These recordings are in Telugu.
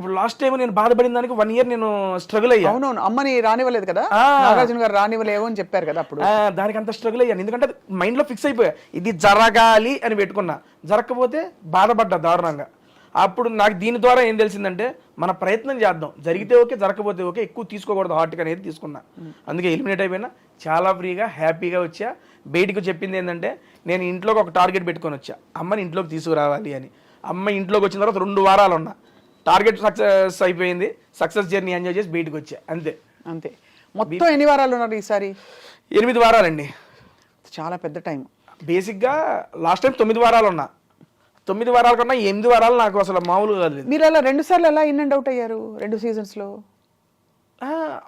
ఇప్పుడు లాస్ట్ టైం నేను బాధపడిన దానికి 1 year నేను స్ట్రగుల్ అయ్యా. అవునవును, అమ్మని రానివ్వలేదు కదా, నాగార్జున గారు రానివ్వలేవు అని చెప్పారు కదా అప్పుడు. దానికి అంత స్ట్రగుల్ అయ్యాను, ఎందుకంటే మైండ్ లో ఫిక్స్ అయిపోయా ఇది జరగాలి అని పెట్టుకున్నా. జరగకపోతే బాధపడ్డా దారుణంగా. అప్పుడు నాకు దీని ద్వారా ఏం తెలిసిందంటే మన ప్రయత్నం చేద్దాం, జరిగితే ఓకే, జరగకపోతే ఓకే, ఎక్కువ తీసుకోకూడదు హార్ట్గా అనేది తీసుకున్నా. అందుకే ఎలిమినేట్ అయిపోయినా, చాలా ఫ్రీగా హ్యాపీగా వచ్చా. బయటకు చెప్పింది ఏంటంటే నేను ఇంట్లోకి ఒక టార్గెట్ పెట్టుకొని వచ్చా, అమ్మని ఇంట్లోకి తీసుకురావాలి అని. అమ్మ ఇంట్లోకి వచ్చిన తర్వాత 2 వారాలు ఉన్నా, టార్గెట్ సక్సెస్ అయిపోయింది, సక్సెస్ జర్నీ ఎంజాయ్ చేసి బయటకు వచ్చా, అంతే. అంతే. మొత్తం ఎన్ని వారాలు ఉన్నారు ఈసారి? 8 వారాలండి. చాలా పెద్ద టైం. బేసిక్గా లాస్ట్ టైం 9 వారాలు ఉన్నా. 9 వారాల కన్నా 8 వారాలు నాకు అసలు మామూలుగా కాదు. మీరు అలా 2 సార్లు ఎలా ఇన్ అండ్ అవుట్ అయ్యారు 2 seasons లో?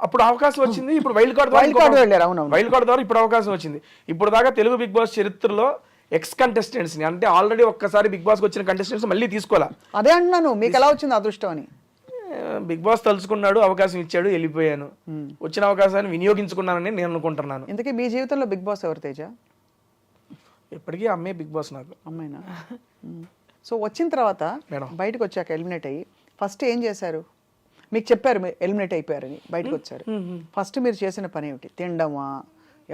అప్పుడు అవకాశం వచ్చింది, ఇప్పుడు వైల్డ్ కార్డ్ వెళ్ళారు. అవును, వైల్డ్ కార్డ్ ద్వారా ఇప్పుడు అవకాశం వచ్చింది. ఇప్పుడు దాకా తెలుగు బిగ్ బాస్ చరిత్రలో ఎక్స్ కంటెస్టెంట్స్ని, అంటే ఆల్రెడీ ఒక్కసారి బిగ్ బాస్కి వచ్చిన కంటెస్టెంట్స్ మళ్ళీ తీసుకోవాలా. అదే అంటున్నాను, మీకు ఎలా వచ్చింది అదృష్టం అని? బిగ్ బాస్ తలుచుకున్నాడు, అవకాశం ఇచ్చాడు, వెళ్ళిపోయాను. వచ్చిన అవకాశాన్ని వినియోగించుకున్నానని నేను అనుకుంటున్నాను. ఇంతకీ మీ జీవితంలో బిగ్ బాస్ ఎవరు తేజ? ఎప్పటికీ అమ్మే బిగ్ బాస్ నాకు. అమ్మాయినా? సో వచ్చిన తర్వాత బయటకు వచ్చాక ఎలిమినేట్ అయ్యి ఫస్ట్ ఏం చేశారు? మీకు చెప్పారు మీరు ఎలిమినేట్ అయిపోయారని, బయటకు వచ్చారు. ఫస్ట్ మీరు చేసిన పని ఏమిటి? తినడమా,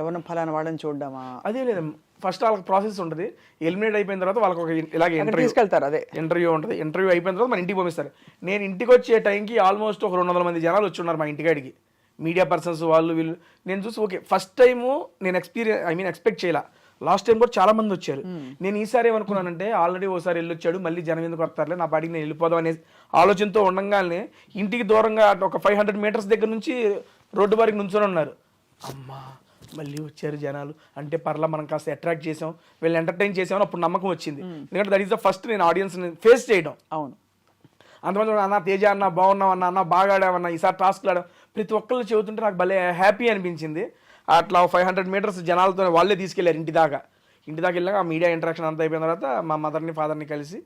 ఎవరిని ఫలానా వాళ్ళని చూడడమా? అదే లేదు, ఫస్ట్ వాళ్ళకి ప్రాసెస్ ఉంటుంది. ఎలిమినేట్ అయిపోయిన తర్వాత వాళ్ళకి ఒక ఇలాగే ఇంటర్వ్యూ తీసుకెళ్తారు. అదే ఇంటర్వ్యూ ఉంటుంది. ఇంటర్వ్యూ అయిపోయిన తర్వాత మన ఇంటికి పంపిస్తారు. నేను ఇంటికి వచ్చే టైంకి ఆల్మోస్ట్ ఒక 200 మంది జనాలు వచ్చి ఉన్నారు మా ఇంటికాడికి, మీడియా పర్సన్స్ వాళ్ళు వీళ్ళు. నేను చూసి ఓకే, ఫస్ట్ టైము నేను ఎక్స్పెక్ట్ చేయాల. లాస్ట్ టైం కూడా చాలా మంది వచ్చారు. నేను ఈసారి ఏమనుకున్నానంటే ఆల్రెడీ ఓసారి వెళ్ళొచ్చాడు, మళ్ళీ జనం ఎందుకు వస్తారులే, నా పాటికి నేను వెళ్ళిపోదాం అనే ఆలోచనతో ఉండగానే ఇంటికి దూరంగా ఒక 500 meters దగ్గర నుంచి రోడ్డు వరకు నుంచొని ఉన్నారు. అమ్మా మళ్ళీ వచ్చారు జనాలు అంటే పర్లా, మనం కాస్త అట్రాక్ట్ చేసాం, వీళ్ళు ఎంటర్టైన్ చేసామని అప్పుడు నమ్మకం వచ్చింది. ఎందుకంటే దట్ ఈస్ ద ఫస్ట్ నేను ఆడియన్స్ని ఫేస్ చేయడం. అవును, అంతమంది అన్న తేజ అన్న బాగున్నావు అన్న బాగా ఆడావన్నా, ఈసారి టాస్క్లు ఆడాం, ప్రతి ఒక్కళ్ళు చెబుతుంటే నాకు భలే హ్యాపీ అనిపించింది. అట్లా 500 meters జనాలతో వాళ్ళే తీసుకెళ్లారు ఇంటి దాకా వెళ్ళాక ఆ మీడియా ఇంటరాక్షన్ అంతా అయిపోయిన తర్వాత మా మదర్ని ఫాదర్ని కలిసి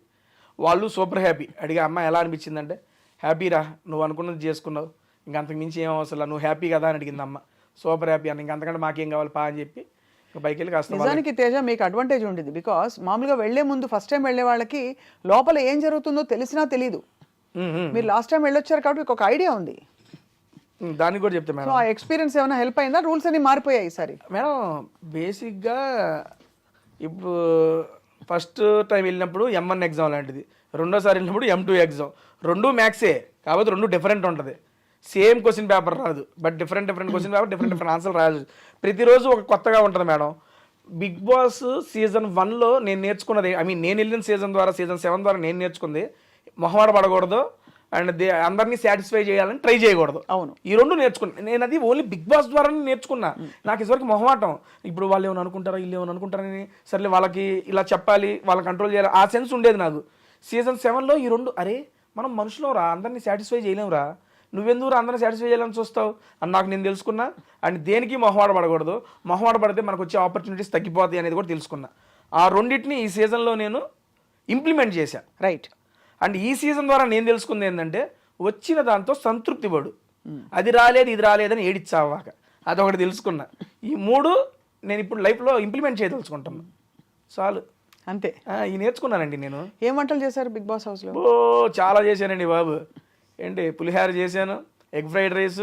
వాళ్ళు సూపర్ హ్యాపీ. అడిగా అమ్మ ఎలా అనిపించిందంటే, హ్యాపీరా, నువ్వు అనుకున్నది చేసుకున్నావు, ఇంక అంతకు మించి ఏం అవసరం, నువ్వు హ్యాపీ కదా అని అడిగింది అమ్మ. సూపర్ హ్యాపీ అన్న, ఇంకంతకంటే మాకేం కావాలి పా అని చెప్పి పైకి వెళ్ళి కాస్త. నిజానికి తేజ మీకు అడ్వాంటేజ్ ఉండేది, బికాస్ మామూలుగా వెళ్లే ముందు ఫస్ట్ టైం వెళ్లే వాళ్ళకి లోపల ఏం జరుగుతుందో తెలిసినా తెలియదు. మీరు లాస్ట్ టైం వెళ్ళొచ్చారు కాబట్టి మీకు ఒక ఐడియా ఉంది, దానికి కూడా చెప్తే మేడం. ఆ ఎక్స్పీరియన్స్ ఏమైనా హెల్ప్ అయిందా? రూల్స్ అన్ని మారిపోయాయి ఈసారి మేడం. బేసిక్గా ఇప్పుడు ఫస్ట్ టైం వెళ్ళినప్పుడు M1 ఎగ్జామ్ లాంటిది, రెండోసారి వెళ్ళినప్పుడు M2 ఎగ్జామ్. 2 మ్యాథ్సే కాబట్టి 2 డిఫరెంట్ ఉంటుంది. సేమ్ క్వశ్చన్ పేపర్ రాదు, but different question paper, different answer రాయాలి. ప్రతిరోజు ఒక కొత్తగా ఉంటుంది మేడం. బిగ్ బాస్ సీజన్ 1లో నేను నేర్చుకున్నది, నేను వెళ్ళిన సీజన్ 7 ద్వారా నేను నేర్చుకుంది, మొహమాట పడకూడదు అండ్ అందరినీ సాటిస్ఫై చేయాలని ట్రై చేయకూడదు. అవును, ఈ 2 నేర్చుకున్నా నేను. అది ఓన్లీ బిగ్ బాస్ ద్వారానే నేర్చుకున్నా. నాకు ఇదివరకు మొహమాటం, ఇప్పుడు వాళ్ళు ఏమైనా అనుకుంటారా, వీళ్ళు ఏమైనా అనుకుంటారని, సర్లే వాళ్ళకి ఇలా చెప్పాలి, వాళ్ళని కంట్రోల్ చేయాలి, ఆ సెన్స్ ఉండేది నాకు. సీజన్ 7లో ఈ 2, అరే మనం మనుషులం రా, అందరినీ సాటిస్ఫై చేయలేమురా, నువ్వెందుకు అందరినీ సాటిస్ఫై చేయాలని చూస్తావు అని నాకు నేను తెలుసుకున్నా. అండ్ దేనికి మొహమాట పడకూడదు, మొహమాట పడితే మనకు వచ్చే ఆపర్చునిటీస్ తగ్గిపోతాయి అనేది కూడా తెలుసుకున్నా. ఆ 2 ఈ సీజన్లో నేను ఇంప్లిమెంట్ చేశాను. రైట్. అండ్ ఈ సీజన్ ద్వారా నేను తెలుసుకుంది ఏంటంటే, వచ్చిన దాంతో సంతృప్తి పడు, అది రాలేదు ఇది రాలేదని ఏడిచ్చావాక, అదొకటి తెలుసుకున్నా. ఈ 3 నేను ఇప్పుడు లైఫ్లో ఇంప్లిమెంట్ చేయదలుచుకుంటాను. చాలు, అంతే. ఇవి నేర్చుకున్నానండి నేను. ఏం వంటలు చేశారు బిగ్ బాస్ హౌస్లో? చాలా చేశానండి బాబు. ఏంటి, పులిహార చేశాను, ఎగ్ ఫ్రైడ్ రైస్,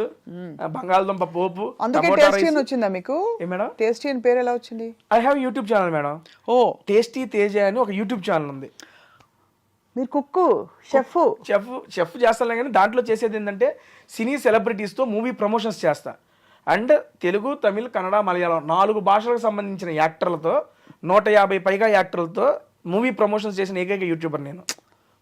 బంగాళదుంప పోపు. అందుకే టేస్టీ అని వచ్చిందా మీకు? మేడం టేస్టీ అని పేరు ఎలా వచ్చింది? I have YouTube channel madam. ఓ, టేస్టీ తేజ అని ఒక యూట్యూబ్ ఛానల్ ఉంది. మీరు కుక్కు, చెఫ్ చేస్తాను, కానీ దాంట్లో చేసేది ఏంటంటే సినీ సెలబ్రిటీస్తో మూవీ ప్రమోషన్స్ చేస్తా. అండ్ తెలుగు, తమిళ్, కన్నడ, మలయాళం 4 భాషలకు సంబంధించిన యాక్టర్లతో 150 పైగా యాక్టర్లతో మూవీ ప్రమోషన్స్ చేసిన ఏకైక యూట్యూబర్ నేను.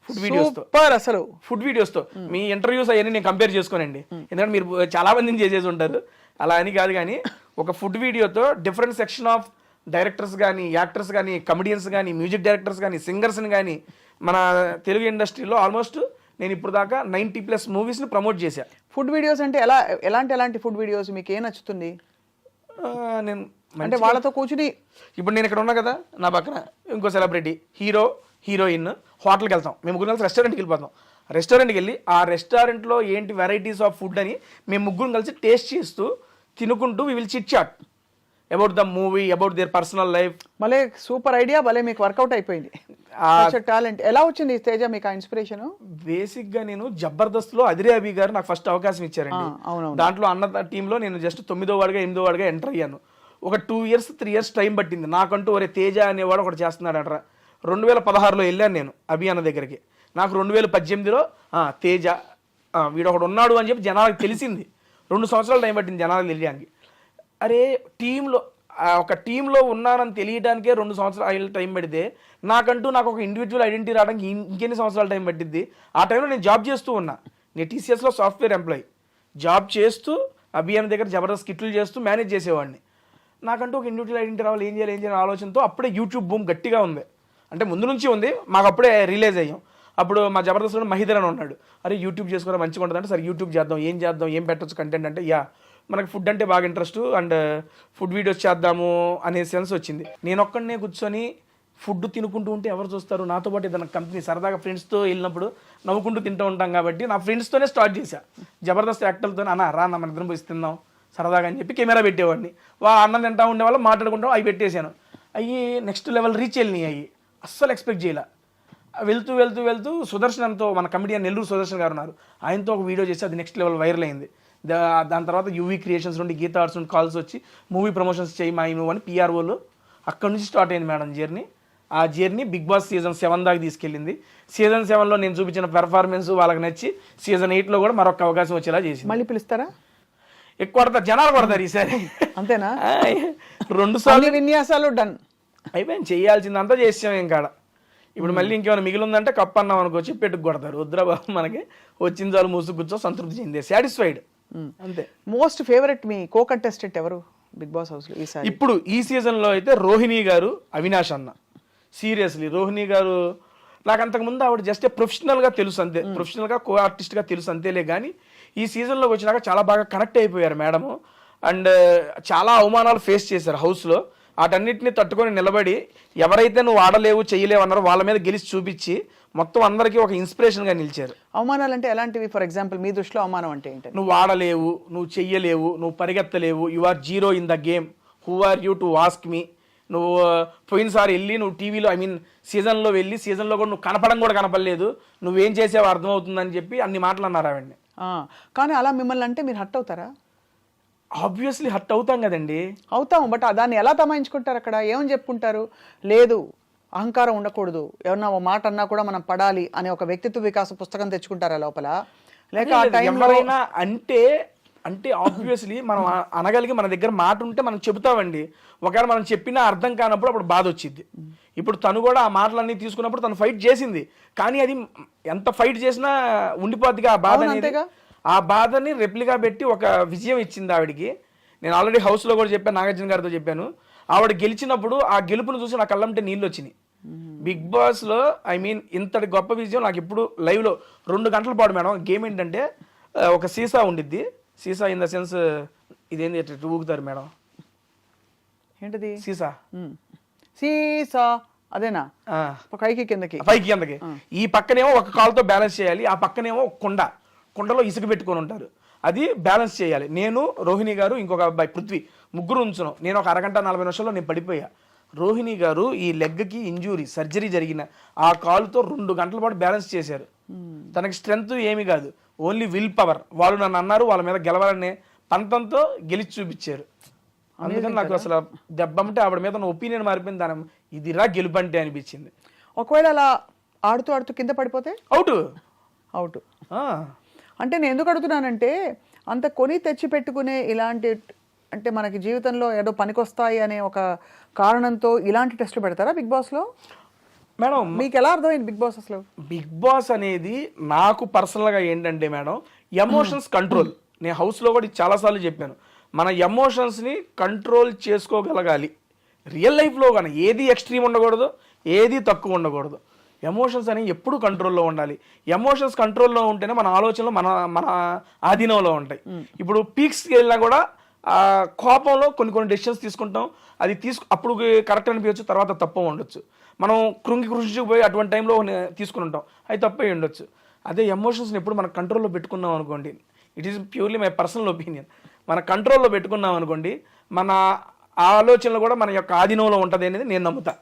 ఫుడ్ వీడియోస్తో, అసలు ఫుడ్ వీడియోస్తో. మీ ఇంటర్వ్యూస్ అవన్నీ నేను కంపేర్ చేసుకోనండి, ఎందుకంటే మీరు చాలా మందిని చేసేసి ఉంటారు, అలా అని కాదు. కానీ ఒక ఫుడ్ వీడియోతో డిఫరెంట్ సెక్షన్ ఆఫ్ డైరెక్టర్స్ కానీ, యాక్టర్స్ కానీ, కమెడియన్స్ కానీ, మ్యూజిక్ డైరెక్టర్స్ కానీ, సింగర్స్ని కానీ మన తెలుగు ఇండస్ట్రీలో ఆల్మోస్ట్ నేను ఇప్పుడు దాకా 90+ మూవీస్ని ప్రమోట్ చేశా. ఫుడ్ వీడియోస్ అంటే ఎలాంటి ఫుడ్ వీడియోస్ మీకు ఏం నచ్చుతుంది? నేను అంటే వాళ్ళతో కూర్చుని, ఇప్పుడు నేను ఇక్కడ ఉన్నా కదా, నా పక్కన ఇంకో సెలబ్రిటీ, హీరో, హీరోయిన్, హోటల్కి వెళ్తాం, మేము 3 కలిసి రెస్టారెంట్కి వెళ్ళిపోతాం. రెస్టారెంట్కి వెళ్ళి ఆ రెస్టారెంట్లో ఏంటి వెరైటీస్ ఆఫ్ ఫుడ్ అని మేము 3 కలిసి టేస్ట్ చేస్తూ తినుకుంటూ we will chit chat. About the movie, about their personal life. భలే సూపర్ ఐడియా, భలే మీకు వర్కౌట్ అయిపోయింది. టాలెంట్ ఎలా వచ్చింది తేజ మీకు ఆ ఇన్స్పిరేషన్? బేసిక్ గా నేను జబర్దస్త్ లో అదిరే అభి గారు నాకు ఫస్ట్ అవకాశం ఇచ్చారండి. దాంట్లో అన్న టీంలో నేను జస్ట్ 9వ వాడుగా 8వ వాడుగా ఎంటర్ అయ్యాను. ఒక 2 years 3 years టైం పట్టింది నాకంటూ. ఒరే తేజ అనేవాడు ఒకటి చేస్తున్నాడట. 2016లో వెళ్ళాను నేను అభి అన్న దగ్గరికి. నాకు 2018లో తేజ వీడు ఒకడు ఉన్నాడు అని చెప్పి జనాలకు తెలిసింది. 2 సంవత్సరాలు టైం పట్టింది జనాలకు తెలియడానికి. అరే ఒక టీంలో ఉన్నానని తెలియడానికే 2 సంవత్సరాలు టైం పడితే నాకు ఒక ఇండివిజువల్ ఐడెంటిటీ రావడానికి ఇంకెన్ని సంవత్సరాలు టైం పట్టిద్ది? ఆ టైంలో నేను జాబ్ చేస్తూ ఉన్నా. నేను టీసీఎస్లో సాఫ్ట్వేర్ ఎంప్లాయీ జాబ్ చేస్తూ అభియాన్ దగ్గర జబర్దస్త్ కిట్లు చేస్తూ మేనేజ్ చేసేవాడిని. నాకంటూ ఒక ఇండివిజువల్ ఐడెంటిటీ రావాలి, ఏం చేయాలి ఆలోచనతో అప్పుడే యూట్యూబ్ బూమ్ గట్టిగా ఉంది. అంటే ముందు నుంచి ఉంది, మాకు అప్పుడే రిలీజ్ అయ్యాం. అప్పుడు మా జబర్దస్త్లో మహిదర్ అని ఉన్నాడు. అరే యూట్యూబ్ చేసుకోవడం మంచిగా ఉంటుంది అంటే, సరే యూట్యూబ్ చేద్దాం, ఏం పెట్టచ్చు కంటెంట్ అంటే, మనకు ఫుడ్ అంటే బాగా ఇంట్రెస్ట్ అండ్ ఫుడ్ వీడియోస్ చేద్దాము అనే సెన్స్ వచ్చింది. నేను ఒక్కడనే కూర్చొని ఫుడ్ తినుకుంటూ ఉంటే ఎవరు చూస్తారు? నాతో పాటు ఏదైనా కంపెనీ సరదాగా ఫ్రెండ్స్తో వెళ్ళినప్పుడు నవ్వుకుంటూ తింటూ ఉంటాం కాబట్టి నా ఫ్రెండ్స్తోనే స్టార్ట్ చేశా. జబర్దస్త్ యాక్టర్లతో రా మన ఇద్దరం పోయి తిందాం సరదాగా అని చెప్పి కెమెరా పెట్టేవాడిని. అన్నం తింటా ఉండే వాళ్ళు మాట్లాడుకుంటాం, అవి పెట్టేశాను. అవి నెక్స్ట్ లెవెల్ రీచ్ వెళ్ళినాయి. అవి అస్సలు ఎక్స్పెక్ట్ చేయలే. వెళ్తూ సుదర్శనంతో, మన కమిడియన్ నెల్లూరు సుదర్శన్ గారు ఉన్నారు, ఆయనతో ఒక వీడియో చేసి అది నెక్స్ట్ లెవెల్ వైరల్ అయింది. దాని తర్వాత యూవీ క్రియేషన్స్ నుండి గీతా ఆర్ట్స్ నుండి కాల్స్ వచ్చి మూవీ ప్రమోషన్స్ చేయి మా నువ్వు అని పిఆర్ఓలు. అక్కడి నుంచి స్టార్ట్ అయింది మేడం జర్నీ. ఆ జర్నీ బిగ్ బాస్ సీజన్ 7 దాకా తీసుకెళ్ళింది. సీజన్ 7లో నేను చూపించిన పెర్ఫార్మెన్స్ వాళ్ళకి నచ్చి సీజన్ 8లో కూడా మరొక అవకాశం వచ్చేలా చేసి. మళ్ళీ పిలుస్తారా? ఎక్కువ కొడతారు, జనాలు కొడతారు ఈసారి. అంతేనా? 2 సార్లు విన్యాసాలు డన్ అయిపోయింది, చేయాల్సిందంతా చేసాం. ఇంకాడ ఇప్పుడు మళ్ళీ ఇంకేమైనా మిగిలి ఉందంటే కప్ అన్నాం అనుకో చెప్పెట్టుకు కొడతారు. వద్దురా బాబు, మనకి వచ్చిన చాలు మూసు కూర్చో సంతృప్తి చెందే, సాటిస్ఫైడ్ అంతే. మోస్ట్ ఫేవరెట్ మీ కో కంటెస్టెంట్ ఎవరు బిగ్ బాస్ హౌస్ లో ఈసారి? ఇప్పుడు ఈ సీజన్లో అయితే రోహిణి గారు, అవినాష్ అన్న. సీరియస్లీ రోహిణి గారు నాకు అంతకుముందు ఆవిడ జస్ట్ ప్రొఫెషనల్గా తెలుసు అంతే, ప్రొఫెషనల్గా కో ఆర్టిస్ట్గా తెలుసు అంతేలే. కానీ ఈ సీజన్లోకి వచ్చినాక చాలా బాగా కనెక్ట్ అయిపోయారు మేడము. అండ్ చాలా అవమానాలు ఫేస్ చేశారు హౌస్లో. వాటన్నిటిని తట్టుకొని నిలబడి ఎవరైతే నువ్వు ఆడలేవు చేయలేవు అన్నారో వాళ్ళ మీద గెలిచి చూపించి మొత్తం అందరికీ ఒక ఇన్స్పిరేషన్గా నిలిచారు. అవమానాలు అంటే ఎలాంటివి? ఫర్ ఎగ్జాంపుల్ మీ దృష్టిలో అవమానం అంటే ఏంటి? నువ్వు ఆడలేవు, నువ్వు చెయ్యలేవు, నువ్వు పరిగెత్తలేవు, you are zero in the game, who are you to ask me. నువ్వు పోయినసారి వెళ్ళి నువ్వు టీవీలో సీజన్లో వెళ్ళి సీజన్లో కూడా నువ్వు కనపడం కూడా కనపడలేదు, నువ్వేం చేసావో అర్థమవుతుందని చెప్పి అన్ని మాటలు అన్నారు ఆవిడ్ని. కానీ అలా మిమ్మల్ని అంటే మీరు హర్ట్ అవుతారా? ఆబ్వియస్లీ హర్ట్ అవుతాం కదండి. అవుతాం, బట్ దాన్ని ఎలా తమాయించుకుంటారు? అక్కడ ఏమని చెప్పుకుంటారు? లేదు అహంకారం ఉండకూడదు, ఎవరన్నా ఒక మాట అన్నా కూడా మనం పడాలి అనే ఒక వ్యక్తిత్వ వికాస పుస్తకం తెచ్చుకుంటారా లోపల? లేక ఎవరైనా అంటే ఆబ్వియస్లీ మనం అనగలిగి మన దగ్గర మాట ఉంటే మనం చెబుతామండి. ఒకవేళ మనం చెప్పినా అర్థం కానప్పుడు అప్పుడు బాధ వచ్చింది. ఇప్పుడు తను కూడా ఆ మాటలన్నీ తీసుకున్నప్పుడు తను ఫైట్ చేసింది, కానీ అది ఎంత ఫైట్ చేసినా ఉండిపోద్దిగా ఆ బాధ అనేది. ఆ బాధని రెప్లికా పెట్టి ఒక విజయం ఇచ్చింది ఆవిడికి. నేను ఆల్రెడీ హౌస్లో కూడా చెప్పాను, నాగార్జున గారితో చెప్పాను. ఆవిడ గెలిచినప్పుడు ఆ గెలుపును చూసి నా కళ్ళంటే నీళ్ళు వచ్చినాయి. బిగ్ బాస్లో ఇంతటి గొప్ప విజయం నాకు ఇప్పుడు లైవ్లో 2 గంటల పాటు మేడం. గేమ్ ఏంటంటే ఒక సీసా ఉండిద్ది, సీసా ఇన్ ద సెన్స్ ఇదేంది ఊగుతారు మేడం, ఏంటిది సీసా? సీసా అదేనా? పైకి కిందకి ఈ పక్కనేమో ఒక కాలుతో బ్యాలెన్స్ చేయాలి, ఆ పక్కనేమో కుండలో ఇసుక పెట్టుకొని ఉంటారు, అది బ్యాలెన్స్ చేయాలి. నేను, రోహిణి గారు, ఇంకొక అబ్బాయి పృథ్వీ, ముగ్గురు ఉంచున్నాం. నేను ఒక 1 గంట 40 నిమిషాల్లో నేను పడిపోయా. రోహిణి గారు ఈ లెగ్కి ఇంజూరీ సర్జరీ జరిగిన ఆ కాలుతో 2 గంటల పాటు బ్యాలెన్స్ చేశారు. తనకి స్ట్రెంగ్త్ ఏమీ కాదు, ఓన్లీ విల్ పవర్. వాళ్ళు నన్ను అన్నారు వాళ్ళ మీద గెలవాలనే పంతంతో గెలిచి చూపించారు. అందుకని నాకు అసలు దెబ్బంటే ఆవిడ మీద నా ఒపీనియన్ మారిపోయింది. దాని ఇదిరా గెలుపంటే అనిపించింది. ఒకవేళ అలా ఆడుతూ కింద పడిపోతే అవుట్. అంటే నేను ఎందుకు అడుగుతున్నానంటే అంత కొని తెచ్చి పెట్టుకునే ఇలాంటి, అంటే మనకి జీవితంలో ఏదో పనికొస్తాయి అనే ఒక కారణంతో ఇలాంటి టెస్టులు పెడతారా బిగ్ బాస్లో? మేడం మీకు ఎలా అర్థమైంది బిగ్ బాస్? అసలు బిగ్ బాస్ అనేది నాకు పర్సనల్గా ఏంటంటే మేడం, ఎమోషన్స్ కంట్రోల్. నేను హౌస్లో కూడా చాలాసార్లు చెప్పాను, మన ఎమోషన్స్ని కంట్రోల్ చేసుకోగలగాలి. రియల్ లైఫ్లో కానీ ఏది ఎక్స్ట్రీమ్ ఉండకూడదు, ఏది తక్కువ ఉండకూడదు. ఎమోషన్స్ అనేవి ఎప్పుడు కంట్రోల్లో ఉండాలి. ఎమోషన్స్ కంట్రోల్లో ఉంటేనే మన ఆలోచనలు మన ఆధీనంలో ఉంటాయి. ఇప్పుడు పీక్స్కి వెళ్ళినా కూడా కోపంలో కొన్ని డెసిషన్స్ తీసుకుంటాం, అది అప్పుడు కరెక్ట్ అనిపించచ్చు, తర్వాత తప్పు ఉండొచ్చు. మనం కృంగిపోయి అటువంటి టైంలో తీసుకుని ఉంటాం, అది తప్పే ఉండొచ్చు. అదే ఎమోషన్స్ని ఎప్పుడు మన కంట్రోల్లో పెట్టుకున్నాం అనుకోండి, it is purely my personal opinion, మన కంట్రోల్లో పెట్టుకున్నాం అనుకోండి, మన ఆ ఆలోచనలు కూడా మన యొక్క ఆధీనంలో ఉంటుంది అనేది నేను నమ్ముతా.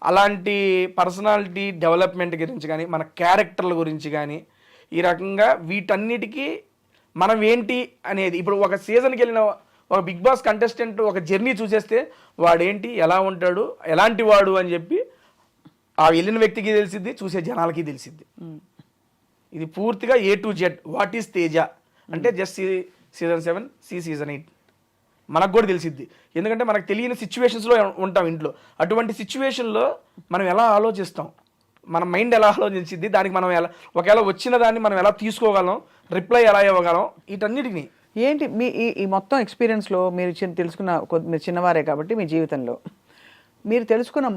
అలాంటి పర్సనాలిటీ డెవలప్మెంట్ గురించి కానీ మన క్యారెక్టర్ల గురించి కానీ ఈ రకంగా వీటన్నిటికీ మనం ఏంటి అనేది ఇప్పుడు ఒక సీజన్కి వెళ్ళిన ఒక బిగ్ బాస్ కంటెస్టెంట్ ఒక జర్నీ చూసేస్తే వాడేంటి, ఎలా ఉంటాడు, ఎలాంటి వాడు అని చెప్పి ఆ వెళ్ళిన వ్యక్తికి తెలిసిద్ది, చూసే జనాలకి తెలిసిద్ది. ఇది పూర్తిగా A to Z what is Teja అంటే జస్ట్ సీజన్ 7 సీజన్ 8 మనకు కూడా తెలిసిద్ది. ఎందుకంటే మనకు తెలియని సిచ్యువేషన్స్లో ఉంటాం ఇంట్లో. అటువంటి సిచ్యువేషన్లో మనం ఎలా ఆలోచిస్తాం, మన మైండ్ ఎలా ఆలోచించిద్ది, దానికి మనం ఎలా ఒకవేళ వచ్చిన దాన్ని మనం ఎలా తీసుకోగలం, రిప్లై ఎలా ఇవ్వగలం, వీటన్నిటిని ఏంటి మీ ఈ మొత్తం ఎక్స్పీరియన్స్లో మీరు తెలుసుకున్న మీరు చిన్నవారే కాబట్టి మీ జీవితంలో మీరు తెలుసుకున్న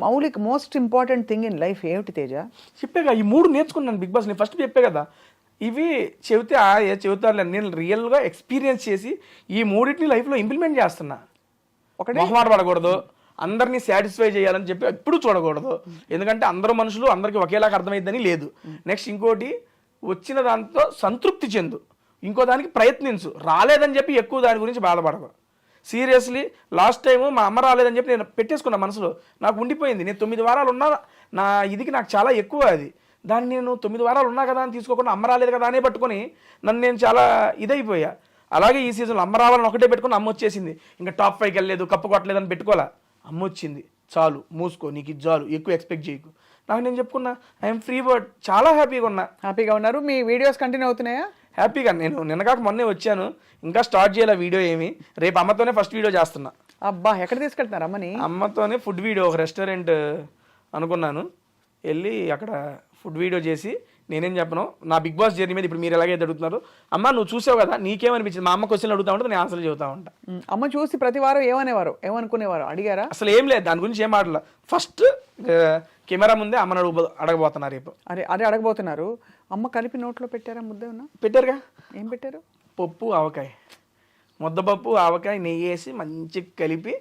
most important thing in life ఏమిటి తేజ? చెప్పేగా ఈ 3 నేర్చుకున్నాను బిగ్ బాస్. నేను ఫస్ట్ చెప్పే కదా, ఇవి చెబితే చెబుతారులే, నేను రియల్గా ఎక్స్పీరియన్స్ చేసి ఈ 3టిని లైఫ్లో ఇంప్లిమెంట్ చేస్తున్నా. ఒకటి మొహమాట పడకూడదు, అందరినీ సాటిస్ఫై చేయాలని చెప్పి ఎప్పుడు చూడకూడదు. ఎందుకంటే అందరూ మనుషులు, అందరికీ ఒకేలాగా అర్థమైద్దని లేదు. నెక్స్ట్ ఇంకోటి, వచ్చిన దాంతో సంతృప్తి చెందు, ఇంకో దానికి ప్రయత్నించు. రాలేదని చెప్పి ఎక్కువ దాని గురించి బాధపడకు. సీరియస్లీ లాస్ట్ టైము మా అమ్మ రాలేదని చెప్పి నేను పెట్టేసుకున్నా మనసులో, నాకు ఉండిపోయింది. నేను 9 వారాలు ఉన్నా, నా ఇదికి నాకు చాలా ఎక్కువ అది. దాన్ని నేను 9 వారాలు ఉన్నా కదా అని తీసుకోకుండా అమ్మ రాలేదు కదా అనే పట్టుకొని నన్ను నేను చాలా ఇదైపోయా. అలాగే ఈ సీజన్లో అమ్మ రావాలని ఒకటే పెట్టుకుని అమ్మ వచ్చేసింది. ఇంకా టాప్ 5కి వెళ్ళలేదు, కప్పు కొట్టలేదని పెట్టుకోవాలా, అమ్మ వచ్చింది, చాలు మూసుకో, నీకు ఇది చాలు, ఎక్కువ ఎక్స్పెక్ట్ చేయకు. నాకు నేను చెప్పుకున్నా ఐఎమ్ ఫ్రీ బర్డ్, చాలా హ్యాపీగా ఉన్నా. హ్యాపీగా ఉన్నారు. మీ వీడియోస్ కంటిన్యూ అవుతున్నాయా? హ్యాపీగా. నేను నిన్నగాక మొన్నే వచ్చాను, ఇంకా స్టార్ట్ చేయాలి వీడియో ఏమి. రేపు అమ్మతోనే ఫస్ట్ వీడియో చేస్తున్నా. అబ్బా, ఎక్కడ తీసుకెళ్తున్నారు అమ్మని? అమ్మతోనే ఫుడ్ వీడియో, ఒక రెస్టారెంట్ అనుకున్నాను, వెళ్ళి అక్కడ ఫుడ్ వీడియో చేసి నేనేం చెప్పను నా బిగ్ బాస్ జర్నీ మీద. ఇప్పుడు మీరు ఎలాగైతే అడుగుతున్నారు, అమ్మ నువ్వు చూసావు కదా నీకేమనిపించింది, మా అమ్మ క్వశ్చన్లు అడుగుతా ఉంటే నేను ఆన్సర్లు చెబుతా ఉంటా. అమ్మ చూసి ప్రతి వారం ఏమనుకునేవారు, అడిగారా? అసలు ఏం లేదు, దాని గురించి ఏం మాటలా. ఫస్ట్ కెమెరా ముందే అమ్మని అడగబోతున్నారు రేపు. అదే అడగబోతున్నారు. అమ్మ కలిపి నోట్లో పెట్టారా? ముద్ద ఏమన్నా పెట్టారుగా. ఏం పెట్టారు? పప్పు ఆవకాయ, ముద్దపప్పు ఆవకాయ నెయ్యి వేసి మంచిగా కలిపి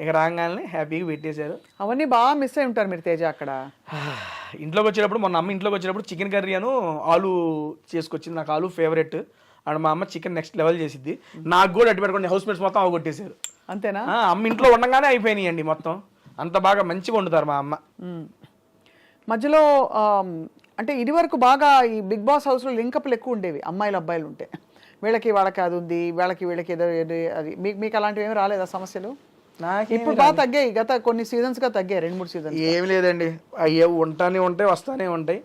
ఇక రాగానే హ్యాపీగా పెట్టేశారు. అవన్నీ బాగా మిస్ అయి ఉంటారు మీరు తేజ అక్కడ. ఇంట్లోకి వచ్చేటప్పుడు, మొన్న అమ్మ ఇంట్లోకి వచ్చేటప్పుడు చికెన్ కర్రీ అను ఆలు చేసుకొచ్చింది. నాకు ఆలు ఫేవరెట్. అండ్ మా అమ్మ చికెన్ నెక్స్ట్ లెవెల్ చేసిద్ది. నాకు కూడా అటు పెట్టుకోండి, హౌస్ మేట్స్ మొత్తం అవగొట్టేశారు. అంతేనా? అమ్మ ఇంట్లో ఉండగానే అయిపోయినాయండి మొత్తం. అంత బాగా మంచిగా వండుతారు మా అమ్మ. మధ్యలో అంటే ఇది వరకు బాగా ఈ బిగ్ బాస్ హౌస్లో లింకప్లు ఎక్కువ ఉండేవి, అమ్మాయిలు అబ్బాయిలు ఉంటే. వాళ్ళకి అది ఉంది, వీళ్ళకి ఏదో అది. మీకు అలాంటివి ఏమి రాలేదా సమస్యలు? ఇప్పుడు బాగా తగ్గాయి, గత కొన్ని సీజన్స్గా తగ్గాయి, 2-3 సీజన్స్. ఏమి లేదండి, అయ్యే ఉంటానే ఉంటాయి, వస్తానే ఉంటాయి.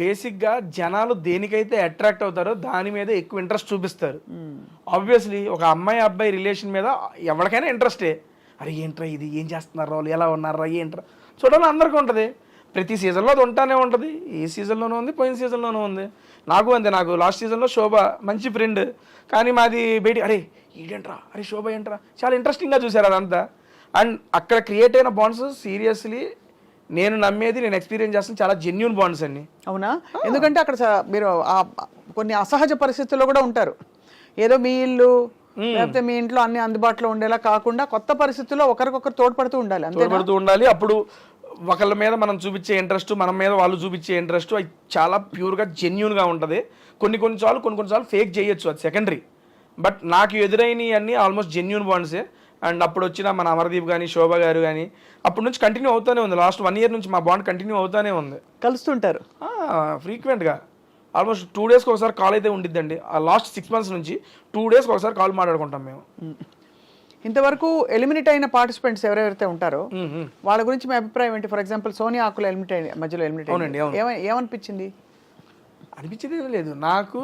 బేసిక్గా జనాలు దేనికైతే అట్రాక్ట్ అవుతారో దాని మీద ఎక్కువ ఇంట్రెస్ట్ చూపిస్తారు. ఆబ్వియస్లీ ఒక అమ్మాయి అబ్బాయి రిలేషన్ మీద ఎవరికైనా ఇంట్రెస్టే. అరే ఏంట్రా ఇది, ఏం చేస్తున్నారు వాళ్ళు, ఎలా ఉన్నారా, ఏంట్రా చూడాలని అందరికీ ఉంటుంది. ప్రతి సీజన్లో అది ఉంటానే ఉంటుంది. ఈ సీజన్లోనూ ఉంది, పోయిన సీజన్లోనూ ఉంది. నాకు అంతే. నాకు లాస్ట్ సీజన్లో శోభ మంచి ఫ్రెండ్, కానీ మాది బయట అరే ఈడేంట్రా, అరే శోభ ఏంట్రా, చాలా ఇంట్రెస్టింగ్గా చూశారు అదంతా. అండ్ అక్కడ క్రియేట్ అయిన బాండ్స్ సీరియస్లీ నేను నమ్మేది, నేను ఎక్స్పీరియన్స్ చేస్తాను, చాలా జెన్యూన్ బాండ్స్ అండి. అవునా? ఎందుకంటే అక్కడ మీరు కొన్ని అసహజ పరిస్థితుల్లో కూడా ఉంటారు. ఏదో మీ ఇల్లు లేకపోతే మీ ఇంట్లో అన్ని అందుబాటులో ఉండేలా కాకుండా కొత్త పరిస్థితుల్లో ఒకరికొకరు తోడ్పడుతూ ఉండాలి. తోడ్పడుతూ ఉండాలి. అప్పుడు ఒకళ్ళ మీద మనం చూపించే ఇంట్రెస్ట్, మన మీద వాళ్ళు చూపించే ఇంట్రెస్ట్, అది చాలా ప్యూర్గా జెన్యూన్గా ఉంటుంది. కొన్నిసార్లు ఫేక్ చేయొచ్చు, అది సెకండరీ. బట్ నాకు ఎదురైనవి అన్నీ ఆల్మోస్ట్ జెన్యూన్ బాండ్సే. అండ్ అప్పుడు వచ్చిన మన అమర్దీప్ కానీ శోభ గారు కానీ అప్పటి నుంచి కంటిన్యూ అవుతూనే ఉంది. లాస్ట్ 1 year నుంచి మా బాండ్ కంటిన్యూ అవుతూనే ఉంది. కలుస్తుంటారు ఫ్రీక్వెంట్గా. ఆల్మోస్ట్ 2 daysకి ఒకసారి కాల్ అయితే ఉండిద్దండి. ఆ లాస్ట్ 6 months నుంచి 2 daysకి ఒకసారి కాల్ మాట్లాడుకుంటాం మేము. ఇంతవరకు ఎలిమినేట్ అయిన పార్టిసిపెంట్స్ ఎవరెవరైతే ఉంటారో వాళ్ళ గురించి మీ అభిప్రాయం ఏంటి? ఫర్ ఎగ్జాంపుల్ సోనియా ఆకుల మధ్యలో ఎలిమినేట్ అవునండి. ఏమనిపించింది? అనిపించింది ఏం లేదు. నాకు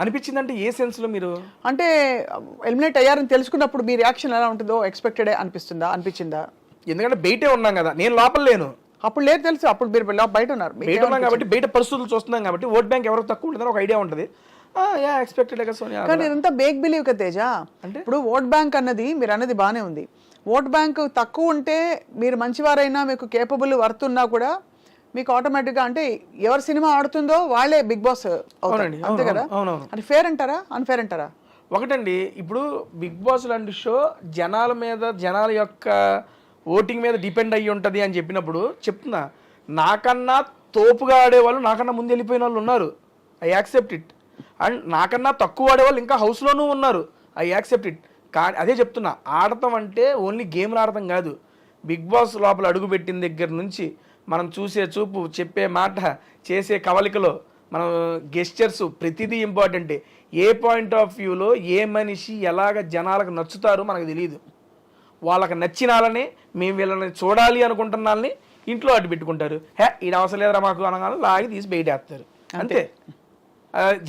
అనిపించింది అంటే ఏ సెన్స్లో మీరు అంటే ఎలిమినేట్ అయ్యారని తెలుసుకున్నప్పుడు మీ రియాక్షన్ ఎలా ఉంటుందో ఎక్స్పెక్టెడ్ అనిపించిందా? ఎందుకంటే బయటే ఉన్నాం కదా, నేను లోపల లేను. అప్పుడు లేదు తెలుసు, అప్పుడు మీరు బయట ఉన్నారు. బయట ఉన్నాం కాబట్టి బయట పరిస్థితులు చూస్తున్నాం కాబట్టి ఓట్ బ్యాంక్ ఎవరికి తక్కువ ఉంటుందని ఒక ఐడియా ఉంటుంది. ఎక్స్పెక్టెడ్ కదా సోనియా. కానీ ఇదంతా బేక్ బిలీవ్ కదా తేజ. అంటే ఇప్పుడు ఓట్ బ్యాంక్ అన్నది మీరు అన్నది బాగానే ఉంది. ఓట్ బ్యాంక్ తక్కువ ఉంటే మీరు మంచివారైనా మీకు కేపబుల్ వర్త్ ఉన్నా కూడా మీకు ఆటోమేటిక్గా అంటే ఎవరి సినిమా ఆడుతుందో వాళ్ళే బిగ్ బాస్ అవునండి. అంతే కదా? అది ఫేర్ అంటారా, అన్ఫేర్ అంటారా? ఒకటండి, ఇప్పుడు బిగ్ బాస్ లాంటి షో జనాల మీద, జనాల యొక్క ఓటింగ్ మీద డిపెండ్ అయ్యి ఉంటుంది అని చెప్పినప్పుడు చెప్తున్నా, నాకన్నా తోపుగా ఆడేవాళ్ళు నాకన్నా ముందు వెళ్ళిపోయిన వాళ్ళు ఉన్నారు. I accept it. అండ్ నాకన్నా తక్కువ ఆడేవాళ్ళు ఇంకా హౌస్లోనూ ఉన్నారు. I accept it. కానీ అదే చెప్తున్నా, ఆడటం అంటే ఓన్లీ గేమ్లు ఆడటం కాదు. బిగ్ బాస్ లోపల అడుగుపెట్టిన దగ్గర నుంచి మనం చూసే చూపు, చెప్పే మాట, చేసే కవలికలో మనం గెస్చర్స్ ప్రతిదీ ఇంపార్టెంటే. ఏ పాయింట్ ఆఫ్ వ్యూలో ఏ మనిషి ఎలాగ జనాలకు నచ్చుతారో మనకు తెలియదు. వాళ్ళకి నచ్చినాలని మేము వీళ్ళని చూడాలి అనుకుంటున్న వాళ్ళని ఇంట్లో అడ్డు పెట్టుకుంటారు. ఇది అవసరం లేదురా మాకు అనగానే లాగి తీసి బయటేస్తారు అంతే.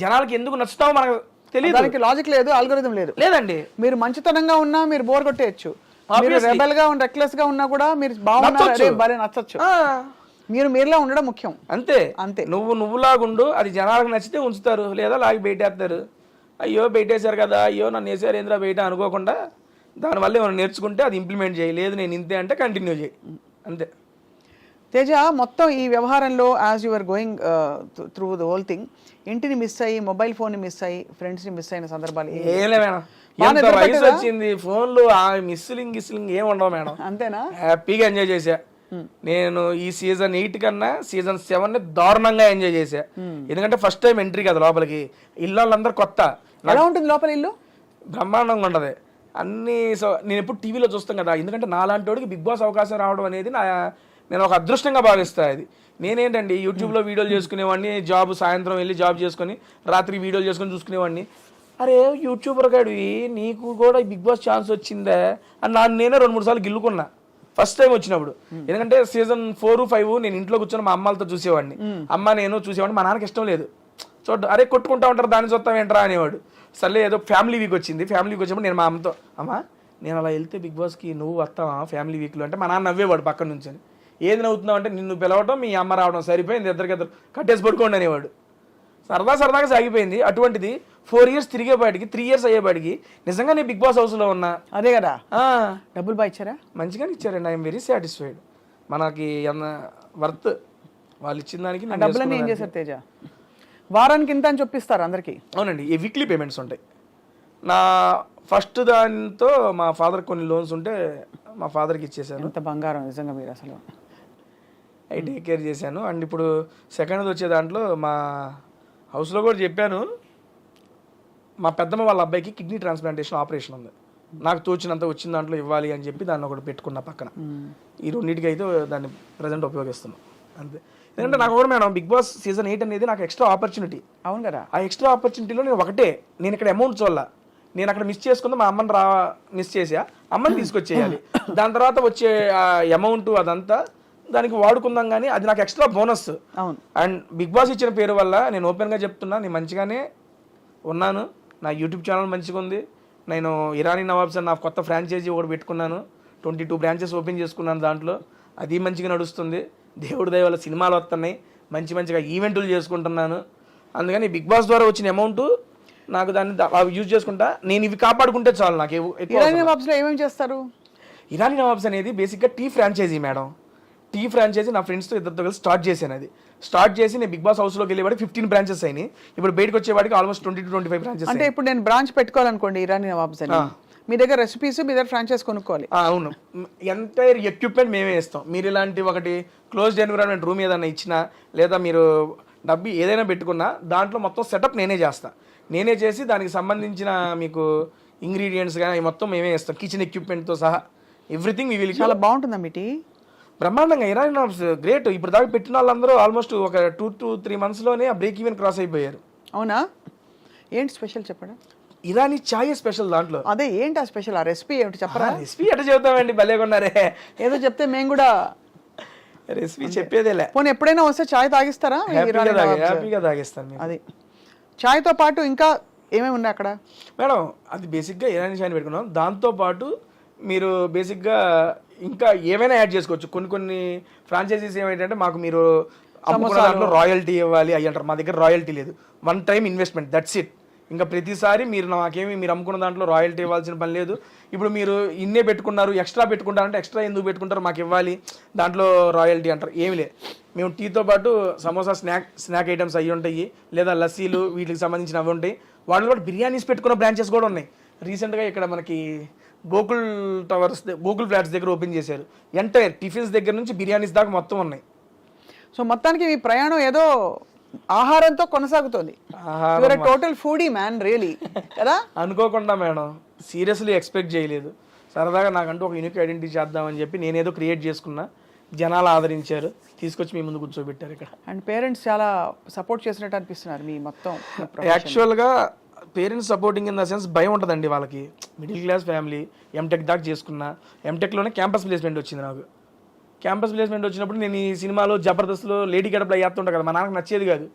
జనాలకి ఎందుకు నచ్చుతామో మనకు తెలియదు. దానికి లాజిక్ లేదు, ఆల్గోరిథం లేదు. లేదండి, మీరు మంచితనంగా ఉన్నా మీరు బోర్ కొట్టేయచ్చు, మీరు రెబెల్ గా రెక్లెస్ గా ఉన్నా కూడా మీరు బాగున్నారు నచ్చచ్చు. మీరు మీరులా ఉండడం ముఖ్యం అంతే అంతే. నువ్వులాగుండు, అది జనాలకు నచ్చితే ఉంచుతారు, లేదా లాగి బయటేస్తారు. అయ్యో బయటేశారు కదా, అయ్యో నన్ను వేసారు ఏంద్రా బయట అనుకోకుండా దానివల్ల ఏమైనా నేర్చుకుంటే అది ఇంప్లిమెంట్ చేయి, లేదు నేను ఇంతే అంటే కంటిన్యూ చేయి అంతే. తేజ, మొత్తం ఈ వ్యవహారంలో as your going through the whole thing, ఇంటిని మిస్ అయ్యి, మొబైల్ ఫోన్ ని మిస్ అయ్యి, ఫ్రెండ్స్ ని మిస్ అయిన సందర్భాలు ఎంత వయసు వచ్చింది, ఫోన్లు మిస్లింగ్ ఏం ఉండవు మేడం. అంతేనా? హ్యాపీగా ఎంజాయ్ చేశా నేను. ఈ సీజన్ 8 కన్నా సీజన్ 7 దారుణంగా ఎంజాయ్ చేశా. ఎందుకంటే ఫస్ట్ టైం ఎంట్రీ కదా లోపలికి, ఇల్లు వాళ్ళందరూ కొత్త. ఎలా ఉంటుంది లోపల ఇల్లు? బ్రహ్మాండంగా ఉండదు అన్ని. నేను ఎప్పుడు టీవీలో చూస్తాం కదా, ఎందుకంటే నాలాంటి వాడికి బిగ్ బాస్ అవకాశం రావడం అనేది నేను ఒక అదృష్టంగా భావిస్తాను. అది నేనేంటండి యూట్యూబ్లో వీడియోలు చేసుకునేవాడిని, జాబ్ సాయంత్రం వెళ్ళి జాబ్ చేసుకొని రాత్రి వీడియోలు చేసుకొని చూసుకునేవాడిని. అరే యూట్యూబర్ గాడివి, నీకు కూడా బిగ్ బాస్ ఛాన్స్ వచ్చిందా అని నేనే 2-3 సార్లు గిల్లుకున్నా ఫస్ట్ టైం వచ్చినప్పుడు. ఎందుకంటే సీజన్ 4, 5 నేను ఇంట్లో కూర్చొని మా అమ్మలతో చూసేవాడిని. అమ్మ నేను చూసేవాడిని. మా నాన్నకి ఇష్టం లేదు, అరే కొట్టుకుంటా ఉంటారు దాన్ని చూస్తాం ఏంట్రా అనేవాడు. సర్లే ఏదో ఫ్యామిలీ వీక్ వచ్చింది, ఫ్యామిలీ వీక్ వచ్చినప్పుడు నేను మా అమ్మతో, అమ్మ నేను అలా వెళ్తే బిగ్ బాస్కి నువ్వు వస్తావా ఫ్యామిలీ వీక్లో అంటే, మా నాన్న నవ్వేవాడు పక్కన నుంచి. ఏది నవ్వుతున్నావు అంటే, నిన్ను పిలవటం మీ అమ్మ రావడం సరిపోయింది, ఇద్దరు కట్టేసి పడుకోండి అనేవాడు. సరదాగా సాగిపోయింది. అటువంటిది 4 years తిరిగేపాటికి 3 years అయ్యేపాటికి నిజంగా నేను బిగ్ బాస్ హౌస్లో ఉన్నా. అదే కదా, డబ్బులు బాగా ఇచ్చారా? మంచిగానే ఇచ్చారండి. I'm very satisfied. మనకి వర్త్ వాళ్ళు ఇచ్చిన దానికి. డబ్బులన్నీ ఏం చేశారు తేజ? వారానికి ఇంత అని చెప్పిస్తారు అందరికి? అవునండి, ఈ వీక్లీ పేమెంట్స్ ఉంటాయి. నా ఫస్ట్ దానితో మా ఫాదర్ కొన్ని లోన్స్ ఉంటే మా ఫాదర్కి ఇచ్చేసాను. ఎంత బంగారం నిజంగా మీరు అసలు. అవి టేక్ కేర్ చేశాను. అండ్ ఇప్పుడు సెకండ్ వచ్చే దాంట్లో మా హౌస్లో కూడా చెప్పాను, మా పెద్దమ్మ వాళ్ళ అబ్బాయికి కిడ్నీ ట్రాన్స్ప్లాంటేషన్ ఆపరేషన్ ఉంది, నాకు తోచినంత వచ్చిన దాంట్లో ఇవ్వాలి అని చెప్పి దాన్ని ఒకటి పెట్టుకున్న పక్కన. ఈ రెండింటికి అయితే దాన్ని ప్రజెంట్ ఉపయోగిస్తున్నాం అంతే. ఎందుకంటే నాకు కూడా మేడం బిగ్ బాస్ సీజన్ 8 అనేది నాకు ఎక్స్ట్రా ఆపర్చునిటీ. అవును కదా, ఆ ఎక్స్ట్రా ఆపర్చునిటీలో నేను ఇక్కడ అమౌంట్ చూడాల, నేను అక్కడ మిస్ చేసుకుందా మా అమ్మని మిస్ చేసా, అమ్మని తీసుకొచ్చేయాలి. దాని తర్వాత వచ్చే అమౌంట్ అదంతా దానికి వాడుకుందాం, కానీ అది నాకు ఎక్స్ట్రా బోనస్. అవును. అండ్ బిగ్ బాస్ ఇచ్చిన పేరు వల్ల నేను ఓపెన్గా చెప్తున్నా, నేను మంచిగానే ఉన్నాను. నా యూట్యూబ్ ఛానల్ మంచిగా ఉంది. నేను ఇరానీ నవాబ్స్ అని నా కొత్త ఫ్రాంచైజీ ఒకటి పెట్టుకున్నాను, 22 బ్రాంచెస్ ఓపెన్ చేసుకున్నాను. దాంట్లో అది మంచిగా నడుస్తుంది. దేవుడి దయ వల్ల సినిమాలు వస్తున్నాయి, మంచిగా ఈవెంట్లు చేసుకుంటున్నాను. అందుకని బిగ్ బాస్ ద్వారా వచ్చిన అమౌంట్ నాకు దాన్ని యూజ్ చేసుకుంటా. నేను ఇవి కాపాడుకుంటే చాలు నాకు. ఇరానీ నవాబ్స్లో ఏమేమి చేస్తారు? ఇరానీ నవాబ్స్ అనేది బేసిక్గా tea franchise madam. Tea franchise నా ఫ్రెండ్స్తో ఇద్దరితో కలిసి స్టార్ట్ చేశాను. అది స్టార్ట్ చేసి నేను బిగ్ బాస్ హౌస్లోకి వెళ్ళేవాడికి 15 బ్రాంచెస్ అయినాయి. ఇప్పుడు బయటకు వచ్చేవాడికి ఆల్మోస్ట్ 20-25 బ్రాంచెస్. అంటే ఇప్పుడు నేను బ్రాంచ్ పెట్టుకోవాలనుకోండి ఇరానీ నవాబ్స్ అని, మీ దగ్గర రెసిపీస్, మీ దగ్గర ఫ్రాంచైజ్ కొనుక్కోవాలి. అవును, ఎంటైర్ ఎక్విప్మెంట్ మేమే ఇస్తాం. మీరు ఇలాంటి ఒకటి క్లోజ్డ్ ఎన్విరాన్మెంట్ రూమ్ ఏదైనా ఇచ్చినా, లేదా మీరు డబ్బు ఏదైనా పెట్టుకున్నా దాంట్లో మొత్తం సెటప్ నేనే చేస్తాను. నేనే చేసి దానికి సంబంధించిన మీకు ఇంగ్రీడియంట్స్ కానీ మొత్తం మేమే ఇస్తాం, కిచెన్ ఎక్విప్మెంట్తో సహా ఎవ్రీథింగ్. చాలా బాగుంటుందా మీ టీ? బ్రహ్మాండంగా. Irani nawabs great. ఇప్పుడు దాకా పెట్టిన వాళ్ళందరూ ఆల్మోస్ట్ ఒక 2 to 3 monthsలోనే ఆ బ్రేక్ ఈవెన్ క్రాస్ అయిపోయారు. అవునా? ఏంటి స్పెషల్ చెప్పండి? ఇరానీ చాయ్ స్పెషల్ దాంట్లో. అదే ఏంటి ఆ స్పెషల్? ఆ రెసిపీ ఏమిటి చెప్పరా? రెసిపీ ఎట్లా చెబుతామండి, భలే కొన్నారే. ఏదో చెప్తే మేము కూడా రెసిపీ చెప్పేదేలే. పోనీ ఎప్పుడైనా వస్తే చాయ్ తాగిస్తారా? హ్యాపీగా తాగిస్తాను. అది చాయ్తో పాటు ఇంకా ఏమేమి ఉన్నాయి అక్కడ మేడం? అది బేసిక్గా ఇరానీ చాయ్ పెట్టుకున్నాం. దాంతోపాటు మీరు బేసిక్గా ఇంకా ఏమైనా యాడ్ చేసుకోవచ్చు. కొన్ని ఫ్రాంచైజీస్ ఏమైందంటే మాకు మీరు అమ్ముకున్న దాంట్లో రాయల్టీ ఇవ్వాలి అయ్యి అంటారు. మా దగ్గర రాయల్టీ లేదు, 1 time ఇన్వెస్ట్మెంట్, దట్స్ ఇట్. ఇంకా ప్రతిసారి మీరు నాకేమి మీరు అమ్ముకున్న దాంట్లో రాయల్టీ ఇవ్వాల్సిన పని లేదు. ఇప్పుడు మీరు ఇన్నే పెట్టుకున్నారు, ఎక్స్ట్రా పెట్టుకుంటారంటే ఎక్స్ట్రా ఎందుకు పెట్టుకుంటారు, మాకు ఇవ్వాలి, దాంట్లో రాయల్టీ అంటారు. ఏమి లేదు. మేము టీతో పాటు సమోసా స్నాక్ ఐటమ్స్ అవి ఉంటాయి, లేదా లస్సీలు వీటికి సంబంధించిన అవి ఉంటాయి. వాటిలో కూడా బిర్యానీస్ పెట్టుకున్న బ్రాంచెస్ కూడా ఉన్నాయి. రీసెంట్గా ఇక్కడ మనకి గోకుల్ టవర్స్, గోకుల్ ఫ్లాట్స్ దగ్గర ఓపెన్ చేశారు. ఎంటైర్ టిఫిన్స్ దగ్గర నుంచి బిర్యానీస్ దాకా మొత్తం ఉన్నాయి. సో మొత్తానికి మీ ప్రయాణం ఏదో ఆహారంతో కొనసాగుతుంది. టోటల్ ఫుడీ మ్యాన్ రియలీ కదా. అనుకోకుండా మేడం, సీరియస్లీ ఎక్స్పెక్ట్ చేయలేదు. సరదాగా నాకంటూ ఒక యూనిక్ ఐడెంటిటీ చేద్దామని చెప్పి నేనేదో క్రియేట్ చేసుకున్నా, జనాలు ఆదరించారు, తీసుకొచ్చి మీ ముందు కూర్చోబెట్టారు ఇక్కడ. అండ్ పేరెంట్స్ చాలా సపోర్ట్ చేసినట్టు అనిపిస్తున్నారు మీ మొత్తం. యాక్చువల్గా parents supporting in the sense భయం ఉంటుందండి వాళ్ళకి. మిడిల్ క్లాస్ ఫ్యామిలీ, ఎంటెక్ దాకా చేసుకున్నా, ఎంటెక్లోనే క్యాంపస్ ప్లేస్మెంట్ వచ్చింది నాకు. క్యాంపస్ ప్లేస్మెంట్ వచ్చినప్పుడు నేను ఈ సినిమాలో జబర్దస్త్లో లేడీ గడపలో చేస్తుంటా కదా, మా నాన్నకు నచ్చేది కాదు.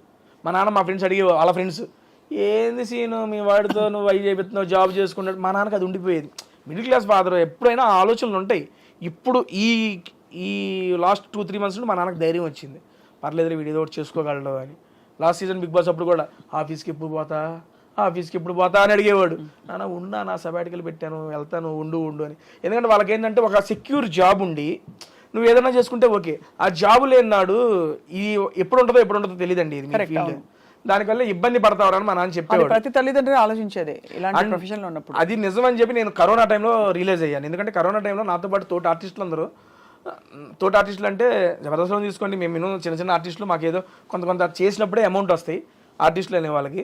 మా నాన్న మా ఫ్రెండ్స్ అడిగే వాళ్ళ ఫ్రెండ్స్, ఏంది సీను మీ వాడితో నువ్వు అవి చేపిస్తున్నావు, జాబ్ చేసుకున్నాడు. మా నాన్నకు అది ఉండిపోయేది. మిడిల్ క్లాస్ ఫాదర్ ఎప్పుడైనా ఆలోచనలు ఉంటాయి. ఇప్పుడు ఈ లాస్ట్ 2-3 months నుండి మా నాన్నకు ధైర్యం వచ్చింది, పర్లేదు వీడు ఏదో ఒకటి చేసుకోగలడు అని. లాస్ట్ సీజన్ బిగ్ బాస్ అప్పుడు కూడా ఆఫీస్కి ఎప్పుడు పోతా అని అడిగేవాడు. నాన్న ఉన్నా, నా సబాటికలు పెట్టాను, వెళ్తాను, ఉండు అని. ఎందుకంటే వాళ్ళకి ఏంటంటే ఒక సెక్యూర్ జాబ్ ఉండి నువ్వు ఏదైనా చేసుకుంటే ఓకే, ఆ జాబ్ లేనాడు ఇది ఎప్పుడు ఉంటుందో తెలియదండి. ఇది ఫీల్డ్, దానివల్ల ఇబ్బంది పడతావని మా నాన్న చెప్పేవాడు. ప్రతి తల్లిదండ్రులు ఆలోచించేది ఇలాంటి ప్రొఫెషన్ లో ఉన్నప్పుడు. అది నిజం అని చెప్పి నేను కరోనా టైంలో రియలైజ్ అయ్యాను. ఎందుకంటే కరోనా టైంలో నాతో పాటు తోటి ఆర్టిస్టులు అంటే జబర్దస్త్లో తీసుకోండి, మేము చిన్న ఆర్టిస్టులు, మాకేదో కొంత చేసినప్పుడే అమౌంట్ వస్తాయి ఆర్టిస్టులు అనే వాళ్ళకి.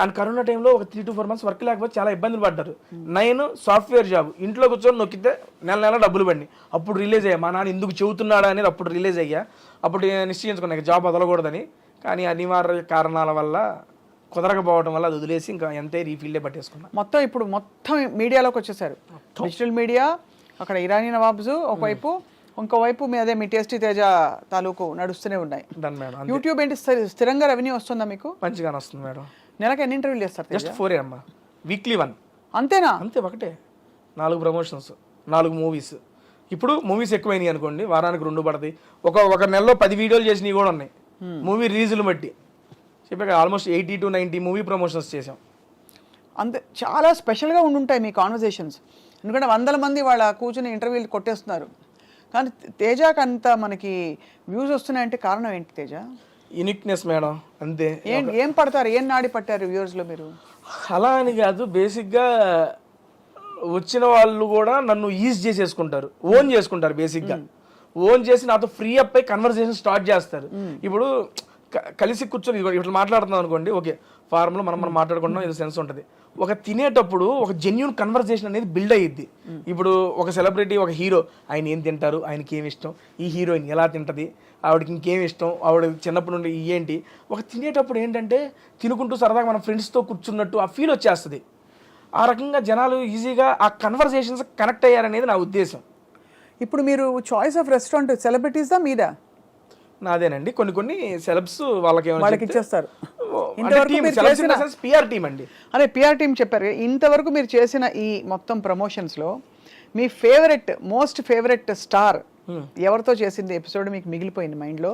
అండ్ కరోనా టైంలో ఒక 3 to 4 months వర్క్ లేకపోతే చాలా ఇబ్బందులు పడ్డారు. నేను సాఫ్ట్వేర్ జాబ్ ఇంట్లో కూర్చొని నొక్కితే నెల డబ్బులు పడినాయి. అప్పుడు రిలీజ్ అయ్యా, మా నాన్న ఎందుకు చెబుతున్నాడా అనేది అప్పుడు రిలీజ్ అయ్యా. అప్పుడు నిశ్చయించుకున్నా జాబ్ వదలకూడదని. కానీ అనివార్య కారణాల వల్ల కుదరకపోవడం వల్ల అది వదిలేసి ఇంకా ఎంతే రీఫీల్డే పట్టేసుకున్నా. మొత్తం మీడియాలోకి వచ్చేసారు. డిజిటల్ మీడియా, అక్కడ ఇరానీ నవాబ్స్ ఒకవైపు, ఇంకోవైపు మీ టేస్టీ తేజ తాలూకు నడుస్తూనే ఉన్నాయి. యూట్యూబ్ ఏంటి స్థిరంగా రెవెన్యూ వస్తుందా మీకు? మంచిగానే వస్తుంది మేడం. నెలకు ఎన్ని ఇంటర్వ్యూలు చేస్తారు? జస్ట్ 4 అమ్మా, వీక్లీ 1. అంతేనా? అంతే, ఒకటే 4 ప్రమోషన్స్, 4 మూవీస్. ఇప్పుడు మూవీస్ ఎక్కువైనాయి అనుకోండి, వారానికి 2 పడతాయి. ఒక నెలలో 10 వీడియోలు చేసినవి కూడా ఉన్నాయి. మూవీ రిలీజులు బట్టి చెప్పాక ఆల్మోస్ట్ 80 to 90 మూవీ ప్రమోషన్స్ చేసాం. అంతే, చాలా స్పెషల్గా ఉండుంటాయి మీ కాన్వర్జేషన్స్. ఎందుకంటే 100 మంది వాళ్ళ కూర్చుని ఇంటర్వ్యూలు కొట్టేస్తున్నారు. కానీ తేజకి అంత మనకి వ్యూస్ వస్తున్నాయంటే కారణం ఏంటి తేజ? యూనిక్నెస్ మేడం, అంతే. ఏం పడతారు, ఏం నాడి పట్టారు వ్యూవర్స్లో మీరు? అలా అని కాదు, బేసిక్గా వచ్చిన వాళ్ళు కూడా నన్ను ఈజ్ చేసేసుకుంటారు, ఓన్ చేసుకుంటారు. బేసిక్గా ఓన్ చేసి నాతో ఫ్రీ అప్ అయి కన్వర్సేషన్ స్టార్ట్ చేస్తారు. ఇప్పుడు కలిసి కూర్చొని ఇట్లా మాట్లాడుతున్నాం అనుకోండి, ఓకే ఫార్మ్లో మనం మాట్లాడుకుంటున్నాం, ఏదో సెన్స్ ఉంటుంది. ఒక తినేటప్పుడు ఒక జెన్యూన్ కన్వర్సేషన్ అనేది బిల్డ్ అయ్యిద్ది. ఇప్పుడు ఒక సెలబ్రిటీ, ఒక హీరో, ఆయన ఏం తింటారు, ఆయనకి ఏమి ఇష్టం, ఈ హీరోయిన్ ఎలా తింటుంది, ఆవిడకి ఇంకేమి ఇష్టం, ఆవిడ చిన్నప్పటి నుండి ఏంటి. ఒక తినేటప్పుడు ఏంటంటే తినుకుంటూ సరదాగా మన ఫ్రెండ్స్తో కూర్చున్నట్టు ఆ ఫీల్ వచ్చేస్తుంది. ఆ రకంగా జనాలు ఈజీగా ఆ కన్వర్సేషన్స్ కనెక్ట్ అయ్యారనేది నా ఉద్దేశం. ఇప్పుడు మీరు చాయిస్ ఆఫ్ రెస్టారెంట్ సెలబ్రిటీస్దా మీదా? నాదేనండి. కొన్ని సెలబ్స్ వాళ్ళకి ఇచ్చేస్తారు. పిఆర్ టీమ్ అండి. అదే పిఆర్ టీమ్ చెప్పారు. ఇంతవరకు మీరు చేసిన ఈ మొత్తం ప్రమోషన్స్లో మీ మోస్ట్ ఫేవరెట్ స్టార్ ఎవరితో చేసింది ఎపిసోడ్ మీకు మిగిలిపోయింది మైండ్లో?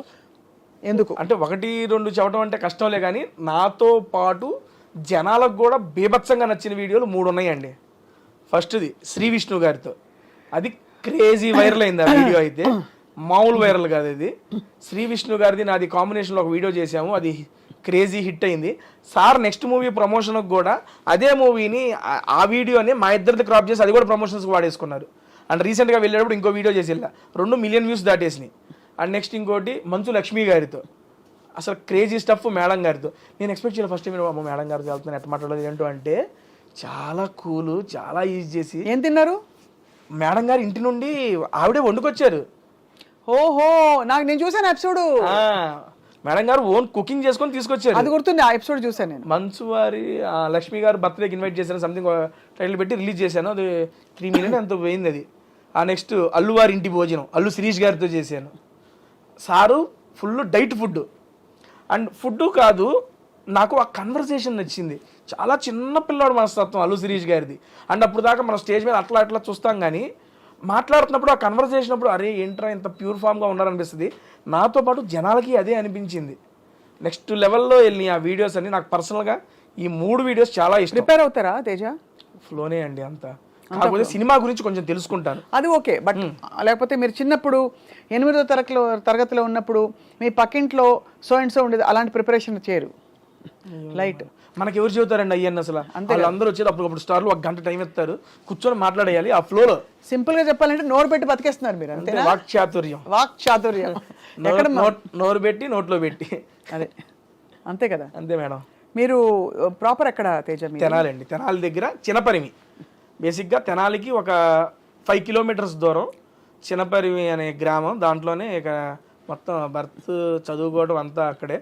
ఎందుకు అంటే 1-2 చెప్పడం అంటే కష్టంలే, కానీ నాతో పాటు జనాలకు కూడా బీభత్సంగా నచ్చిన వీడియోలు 3 ఉన్నాయండి. ఫస్ట్ది శ్రీ విష్ణు గారితో, అది క్రేజీ వైరల్ అయింది. ఆ వీడియో అయితే మామూలు వైరల్ కాదు. ఇది శ్రీ విష్ణు గారిది నాది కాంబినేషన్లో ఒక వీడియో చేసాము, అది క్రేజీ హిట్ అయింది. సార్ నెక్స్ట్ మూవీ ప్రమోషన్కి కూడా అదే మూవీని, ఆ వీడియోని మా ఇద్దరిది క్రాప్ చేసి అది కూడా ప్రమోషన్స్కి వాడేసుకున్నారు. అండ్ రీసెంట్గా వెళ్ళేటప్పుడు ఇంకో వీడియో చేసి 2 million వ్యూస్ దాటేసినాయి. అండ్ నెక్స్ట్ ఇంకోటి మంచు లక్ష్మి గారితో, అసలు క్రేజీ స్టఫ్ మేడం గారితో. నేను ఎక్స్పెక్ట్ చేయాలి ఫస్ట్ టైం మేడం గారితో వెళ్తున్నాను, ఎట్లా మాట్లాడలేదు ఏంటో అంటే చాలా కూల్, చాలా ఈజీ చేసి. ఏం తిన్నారు? మేడం గారు ఇంటి నుండి ఆవిడే వండుకొచ్చారు. ఓహో, నేను చూసాను ఎపిసోడ్. మేడం గారు ఓన్ కుకింగ్ చేసుకొని తీసుకొచ్చారు. అది గుర్తుంది, ఆ ఎపిసోడ్ చూసాను నేను. మంచు వారి లక్ష్మి గారు బర్త్డేకి ఇన్వైట్ చేశాను, సంథింగ్ టైటిల్ పెట్టి రిలీజ్ చేశాను. అది 3 million ఎంతో పోయింది అది. ఆ నెక్స్ట్ అల్లు వారి ఇంటి భోజనం, అల్లు శిరీష్ గారితో చేశాను. Sir full diet food. And food కాదు, నాకు ఆ కన్వర్సేషన్ నచ్చింది. చాలా చిన్న పిల్లాడు మనస్తత్వం అల్లు శిరీష్ గారిది. అండ్ అప్పుడు దాకా మనం స్టేజ్ మీద అట్లా చూస్తాం, కానీ మాట్లాడుతున్నప్పుడు ఆ కన్వర్సేషన్ అప్పుడు అరే ఏంట్రా ఇంత ప్యూర్ ఫామ్గా ఉన్నారనిపిస్తుంది. నాతో పాటు జనాలకి అదే అనిపించింది. నెక్స్ట్ లెవెల్లో వెళ్ళి ఆ వీడియోస్ అన్ని నాకు పర్సనల్గా ఈ 3 వీడియోస్ చాలా ఇష్టం. ప్రిపేర్ అవుతారా తేజ? ఫ్లోనే అండి అంతా. కాకపోతే సినిమా గురించి కొంచెం తెలుసుకుంటాను, అది ఓకే. బట్ లేకపోతే మీరు చిన్నప్పుడు 8వ తరగతిలో ఉన్నప్పుడు మీ పక్కింట్లో సో అండ్ సో ఉండేది, అలాంటి ప్రిపరేషన్ చేయరు? లైట్ మనకి ఎవరు చెబుతారండి అయ్యన్న? అసలు అందరూ వచ్చేది అప్పుడు స్టార్లు 1 గంట టైం ఇస్తారు, కూర్చొని మాట్లాడేయాలి ఆ ఫ్లోలో. సింపుల్ గా చెప్పాలంటే నోరు పెట్టి బతికేస్తున్నారు మీరు, అంతే. వాక్చాతుర్యం ఎక్కడ నోరు పెట్టి నోట్లో పెట్టి, అదే అంతే కదా. అంతే మేడం. మీరు ప్రాపర్ ఎక్కడ తేజ? తెనాలండి, తెనాలి దగ్గర చినపరిమి. బేసిక్గా తెనాలికి ఒక 5 కిలోమీటర్స్ దూరం చినపరివి అనే గ్రామం. దాంట్లోనే ఇక మొత్తం బర్త్ చదువుకోవడం అంతా అక్కడే.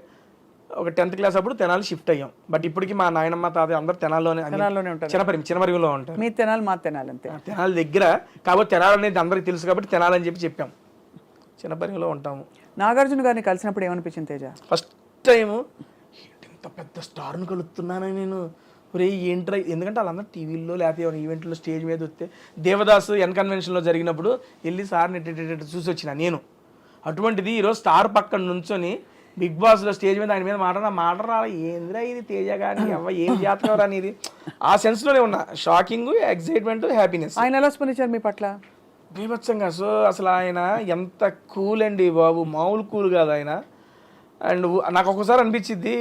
ఒక 10th క్లాస్ అప్పుడు తెనాలి షిఫ్ట్ అయ్యాం. బట్ ఇప్పటికి మా నాయనమ్మ తాతయ్య అందరూ తెనాల్లోనే ఉంటారు. చినపరివిలో ఉంటారు. మీ తెనాలి మా తెనాలి అంతే. తెనాలి దగ్గర కాబట్టి తెనాలి అనేది అందరికీ తెలుసు కాబట్టి తెనాలి అని చెప్పాం. చినపరివిలో ఉంటాము. నాగార్జున గారిని కలిసినప్పుడు ఏమనిపించింది తేజ? ఫస్ట్ టైము ఇంత పెద్ద స్టార్ని కలుస్తున్నానని నేను ఒరే ఏంట్రా, ఎందుకంటే వాళ్ళందరూ టీవీల్లో లేకపోతే ఏమైనా ఈవెంట్లో స్టేజ్ మీద వస్తే దేవదాసు ఎన్ కన్వెన్షన్లో జరిగినప్పుడు వెళ్ళి సార్ని చూసి వచ్చిన నేను. అటువంటిది ఈరోజు స్టార్ పక్కన నుంచొని బిగ్ బాస్లో స్టేజ్ మీద ఆయన మీద మాట్లాడాలా ఏంద్రా ఇది తేజ కానీ అవ్వ ఏం జాతకం అనేది ఆ సెన్స్లోనే ఉన్నా. Shocking, excitement, happiness. ఆయన ఎలా స్పందించారు మీ పట్ల? బీభత్సంగా. సో అసలు ఆయన ఎంత కూల్ అండి బాబు, మామూలు కూల్ కాదు ఆయన. అండ్ నాకు ఒక్కొక్కసారి అనిపించింది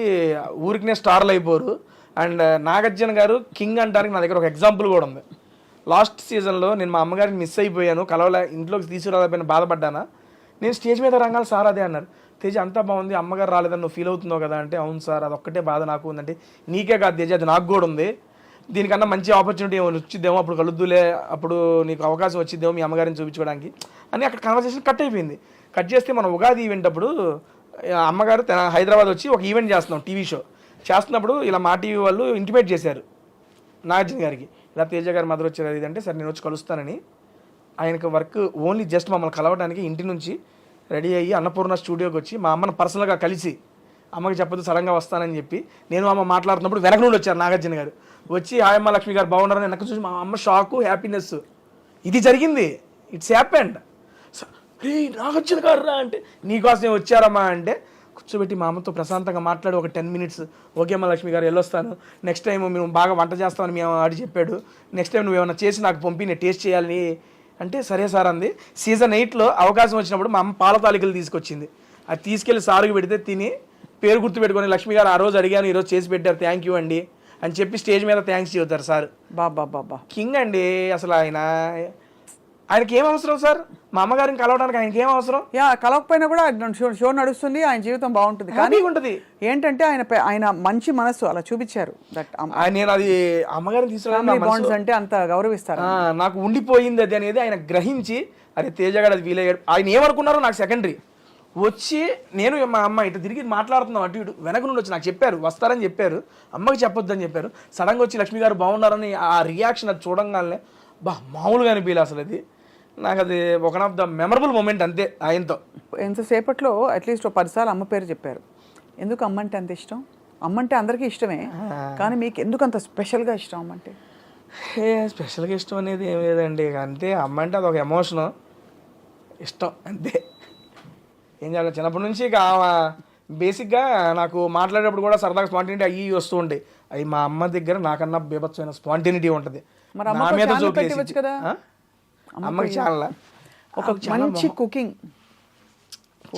ఊరికినే స్టార్లు అయిపోరు. అండ్ నాగార్జున గారు కింగ్ అంటానికి నా దగ్గర ఒక ఎగ్జాంపుల్ కూడా ఉంది. లాస్ట్ సీజన్లో నేను మా అమ్మగారిని మిస్ అయిపోయాను, కలవలే, ఇంట్లోకి తీసుకురాలేకపోయినా బాధపడ్డానా. నేను స్టేజ్ మీద రంగాలి సార్ అదే అన్నారు, తేజ అంతా బాగుంది అమ్మగారు రాలేదని నువ్వు ఫీల్ అవుతున్నావు కదా అంటే, అవును సార్ అది ఒక్కటే బాధ నాకు ఉందంటే, నీకే కాదు తేజ అది నాకు కూడా ఉంది, దీనికన్నా మంచి ఆపర్చునిటీ ఏమైనా వచ్చిద్దేమో అప్పుడు కలుద్దులే, అప్పుడు నీకు అవకాశం వచ్చిద్దేమో మీ అమ్మగారిని చూపించుకోవడానికి అని అక్కడ కన్వర్సేషన్ కట్ అయిపోయింది. కట్ చేస్తే మనం ఉగాది ఈవెంట్ అప్పుడు అమ్మగారు హైదరాబాద్ వచ్చి ఒక ఈవెంట్ చేస్తున్నాం, టీవీ షో చేస్తున్నప్పుడు ఇలా మా టీవీ వాళ్ళు ఇంటిమేట్ చేశారు నాగార్జున గారికి, ఇలా తేజ గారు మదర్ వచ్చారు అది అంటే, సరే నేను వచ్చి కలుస్తానని. ఆయనకు వర్క్ ఓన్లీ జస్ట్ మమ్మల్ని కలవడానికి ఇంటి నుంచి రెడీ అయ్యి అన్నపూర్ణ స్టూడియోకి వచ్చి మా అమ్మను పర్సనల్గా కలిసి, అమ్మకి చెప్పదు సడన్గా వస్తానని చెప్పి నేను అమ్మ మాట్లాడుతున్నప్పుడు వెనక నుండి వచ్చారు నాగార్జున గారు. వచ్చి హాయమ్మ లక్ష్మి గారు బాగున్నారని వెనక చూసి మా అమ్మ షాకు, హ్యాపీనెస్. ఇది జరిగింది, ఇట్స్ హ్యాపెండ్. రే నాగార్జున గారు రా అంటే, నీకోసం వచ్చారమ్మా అంటే కూర్చోబెట్టి మా అమ్మతో ప్రశాంతంగా మాట్లాడి ఒక 10 minutes, ఓకే అమ్మ లక్ష్మి గారు వెళ్ళొస్తాను, నెక్స్ట్ టైం మేము బాగా వంట చేస్తామని మేము ఆడి చెప్పాడు, నెక్స్ట్ టైం నువ్వు ఏమైనా చేసి నాకు పంపి నేను టేస్ట్ చేయాలని అంటే, సరే సార్ అంది. సీజన్ 8లో అవకాశం వచ్చినప్పుడు మా అమ్మ పాల తాలికలు తీసుకొచ్చింది, అది తీసుకెళ్ళి సారుకు పెడితే తిని పేరు గుర్తు పెట్టుకొని, లక్ష్మి గారు ఆ రోజు అడిగాను ఈరోజు చేసి పెట్టారు థ్యాంక్ యూ అండి అని చెప్పి స్టేజ్ మీద థ్యాంక్స్ చెబుతారు సార్. బాబా కింగ్ అండి అసలు. ఆయనకి ఏం అవసరం సార్, మా అమ్మగారిని కలవడానికి ఆయనకి ఏం అవసరం? కలవకపోయినా కూడా షో నడుస్తుంది, ఆయన జీవితం బాగుంటుంది. కానీ ఉంటుంది ఏంటంటే ఆయన మంచి మనసు అలా చూపించారు. నేను అది అమ్మగారిని తీసుకురావడం అంటే అంత గౌరవిస్తారు. నాకు ఉండిపోయింది అది అనేది ఆయన గ్రహించి, అరే తేజగాడు అది ఫీల్ అయ్యాడు. ఆయన ఏమనుకున్నారో నాకు సెకండరీ. వచ్చి నేను మా అమ్మ ఇటు తిరిగి మాట్లాడుతున్నాం, అటు ఇటు వెనక నుండి వచ్చి నాకు చెప్పారు వస్తారని చెప్పారు, అమ్మకి చెప్పొద్దని చెప్పారు. సడన్గా వచ్చి లక్ష్మి గారు బాగున్నారని ఆ రియాక్షన్ అది చూడంగానే మామూలుగా అనిపించలే అసలు. అది నాకు అది one of the memorable moment అంతే ఆయనతో. ఎంతసేపట్లో అట్లీస్ట్ 10 సార్లు అమ్మ పేరు చెప్పారు. ఎందుకు అమ్మ అంటే అంత ఇష్టం? అమ్మ అంటే అందరికీ ఇష్టమే, కానీ మీకు ఎందుకు అంత స్పెషల్గా ఇష్టం అమ్మ అంటే? స్పెషల్గా ఇష్టం అనేది ఏం లేదండి, అంతే. అమ్మ అంటే అదొక ఎమోషను, ఇష్టం అంతే. ఏం చేయాలి, చిన్నప్పటి నుంచి ఇక బేసిక్గా నాకు మాట్లాడేటప్పుడు కూడా సరదాగా స్పాంటినిటీ అయ్యి వస్తూ ఉంటాయి. అవి మా అమ్మ దగ్గర నాకన్నా బీభత్సమైన స్పాంటినిటీ ఉంటుంది. నా మీద జోకులేసి కదా అమ్మకి చాలా ఒక మంచి కుకింగ్,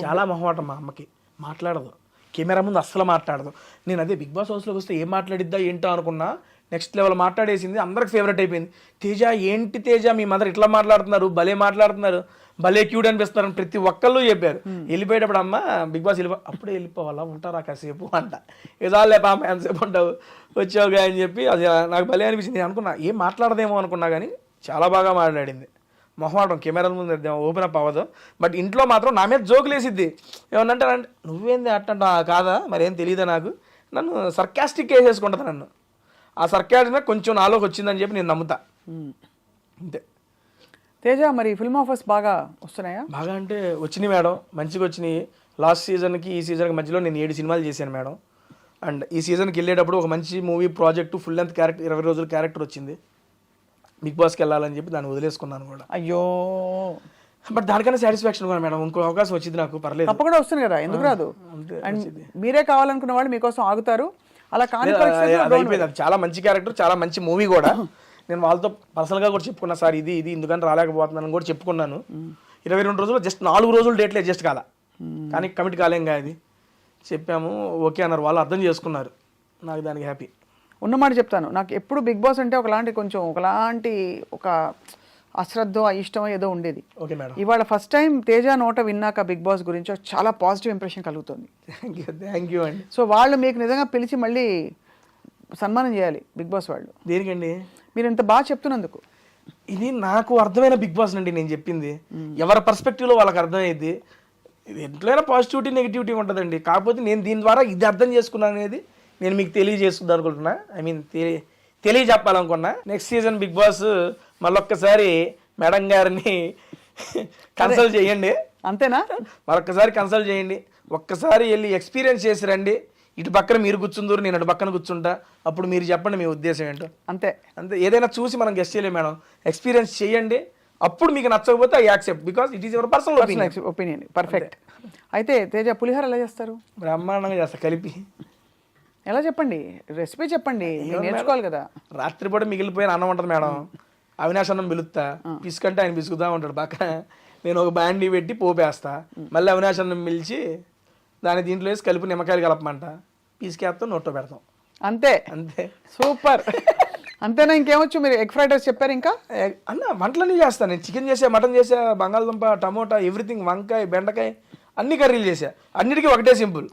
చాలా మొహమాటం మా అమ్మకి, మాట్లాడదు కెమెరా ముందు అస్సలు మాట్లాడదు. నేను అదే బిగ్ బాస్ హౌస్లోకి వస్తే ఏం మాట్లాడిద్దా ఏంటో అనుకున్నా, నెక్స్ట్ లెవెల్ మాట్లాడేసింది, అందరికి ఫేవరెట్ అయిపోయింది. తేజ ఏంటి తేజ మీ మదర్ ఇట్లా మాట్లాడుతున్నారు, భలే మాట్లాడుతున్నారు, భలే క్యూట్ అనిపిస్తున్నారని ప్రతి ఒక్కళ్ళు చెప్పారు. వెళ్ళిపోయేటప్పుడు అమ్మ బిగ్ బాస్ అప్పుడే వెళ్ళిపోవాలా ఉంటారా కాసేపు అంట, ఏదాలే పాప ఎంతసేపు ఉంటావు వచ్చావుగా అని చెప్పి అది నాకు భలే అనిపించింది. నేను అనుకున్నా ఏం మాట్లాడదేమో అనుకున్నా, కానీ చాలా బాగా మాట్లాడింది. మొహమాటం కెమెరాల ముందు ఓపెన్ అప్ అవ్వదు, బట్ ఇంట్లో మాత్రం నా మీద జోకులు వేసిద్ది. ఏమన్నంటే నువ్వేంది అట్టంట కాదా మరి ఏం తెలియదా నాకు, నన్ను సర్కాస్టిక్ వేసేసుకుంటుంది నన్ను. ఆ సర్కాస్టిక్ కొంచెం నాలోకి వచ్చిందని చెప్పి నేను నమ్ముతా అంతే. తేజ మరి ఫిల్మ్ ఆఫర్స్ బాగా వస్తున్నాయా? బాగా అంటే వచ్చినాయి మేడం, మంచిగా వచ్చినాయి. లాస్ట్ సీజన్కి ఈ సీజన్కి మధ్యలో నేను 7 సినిమాలు చేశాను మేడం. అండ్ ఈ సీజన్కి వెళ్ళేటప్పుడు ఒక మంచి movie project full length character 20 రోజుల క్యారెక్టర్ వచ్చింది. బిగ్ బాస్కి వెళ్ళాలని చెప్పి దాన్ని వదిలేసుకున్నాను కూడా. అయ్యో, బట్ దానికన్నా సాటిస్ఫాక్షన్ కూడా మేడం, ఇంకో అవకాశం వచ్చింది నాకు, పర్లేదు. తప్పకుండా వస్తుంది కదా, ఎందుకు రాదు? అండ్ మీరే కావాలనుకున్న వాళ్ళు మీకోసం ఆగుతారు. అలా కానీ అయిపోయింది. అది చాలా మంచి క్యారెక్టర్, చాలా మంచి మూవీ కూడా. నేను వాళ్ళతో పర్సనల్గా కూడా చెప్పుకున్నా, సార్ ఇది ఎందుకని రాలేకపోతున్నాను కూడా చెప్పుకున్నాను. 22 రోజులు జస్ట్ 4 రోజులు డేట్లు అడ్జస్ట్ కాదా, కానీ కమిట్ కాలేంగా అది చెప్పాము, ఓకే అన్నారు వాళ్ళు, అర్థం చేసుకున్నారు. నాకు దానికి హ్యాపీ. ఉన్నమాట చెప్తాను, నాకు ఎప్పుడు బిగ్ బాస్ అంటే ఒకలాంటి ఒక అశ్రద్ధ ఇష్టం ఏదో ఉండేది. Okay madam. ఇవాళ ఫస్ట్ టైం తేజ నోట విన్నాక బిగ్ బాస్ గురించి చాలా పాజిటివ్ ఇంప్రెషన్ కలుగుతుంది. థ్యాంక్ యూ అండి. సో వాళ్ళు మీకు నిజంగా పిలిచి మళ్ళీ సన్మానం చేయాలి బిగ్ బాస్ వాళ్ళు. దేనికండి? మీరు ఇంత బాగా చెప్తున్నందుకు. ఇది నాకు అర్థమైన బిగ్ బాస్ అండి నేను చెప్పింది. ఎవరి పర్స్పెక్టివ్లో వాళ్ళకి అర్థమయ్యేది. ఎంట్లోనే పాజిటివిటీ నెగిటివిటీ ఉంటుందండి. కాకపోతే నేను దీని ద్వారా ఇది అర్థం చేసుకున్నాను అనేది నేను మీకు తెలియజేసుకుందాం అనుకుంటున్నా. ఐ మీన్ తెలియజెప్పాలనుకున్నా. నెక్స్ట్ సీజన్ బిగ్ బాస్ మళ్ళొక్కసారి మేడం గారిని కన్సల్ట్ చేయండి. అంతేనా? మరొక్కసారి కన్సల్ట్ చేయండి. ఒక్కసారి వెళ్ళి ఎక్స్పీరియన్స్ చేసి రండి. ఇటు పక్కన మీరు కూర్చుందరు, నేను అటు పక్కన కూర్చుంటా. అప్పుడు మీరు చెప్పండి మీ ఉద్దేశం ఏంటో. అంతే అంతే. ఏదైనా చూసి మనం గెస్ట్ చేయలేము మేడం. ఎక్స్పీరియన్స్ చేయండి. అప్పుడు మీకు నచ్చకపోతే I accept, because it is your personal opinion. Perfect. అయితే తేజ పులిహోర ఎలా చేస్తారు? బ్రహ్మాండంగా చేస్తా కలిపి. ఎలా చెప్పండి, రెసిపీ చెప్పండి, మీరు నేర్చుకోవాలి కదా. రాత్రిపూట మిగిలిపోయిన అన్నం ఉంటుంది మేడం, అవినాష్ అన్నం పిలుస్తా. పిసుకంటే ఆయన పిసుకుతా ఉంటాడు పక్కన. నేను ఒక బ్యాండీ పెట్టి పోపేస్తా. మళ్ళీ అవినాష్ అన్నం పిలిచి దాని దీంట్లో వేసి కలిపి నిమ్మకాయలు కలపమంట. పిసికేస్తాం, నోట్లో పెడతాం. అంతే అంతే. సూపర్. అంతేనా? ఇంకేమొచ్చు? మీరు ఎగ్ ఫ్రైడ్ రైస్ చెప్పారు. ఇంకా అన్న వంటలన్నీ చేస్తాను నేను. చికెన్ చేసా, మటన్ చేసా, బంగాళదుంప, టమోటా, ఎవ్రీథింగ్, వంకాయ, బెండకాయ, అన్ని కర్రీలు చేసా. అన్నిటికీ ఒకటే సింపుల్.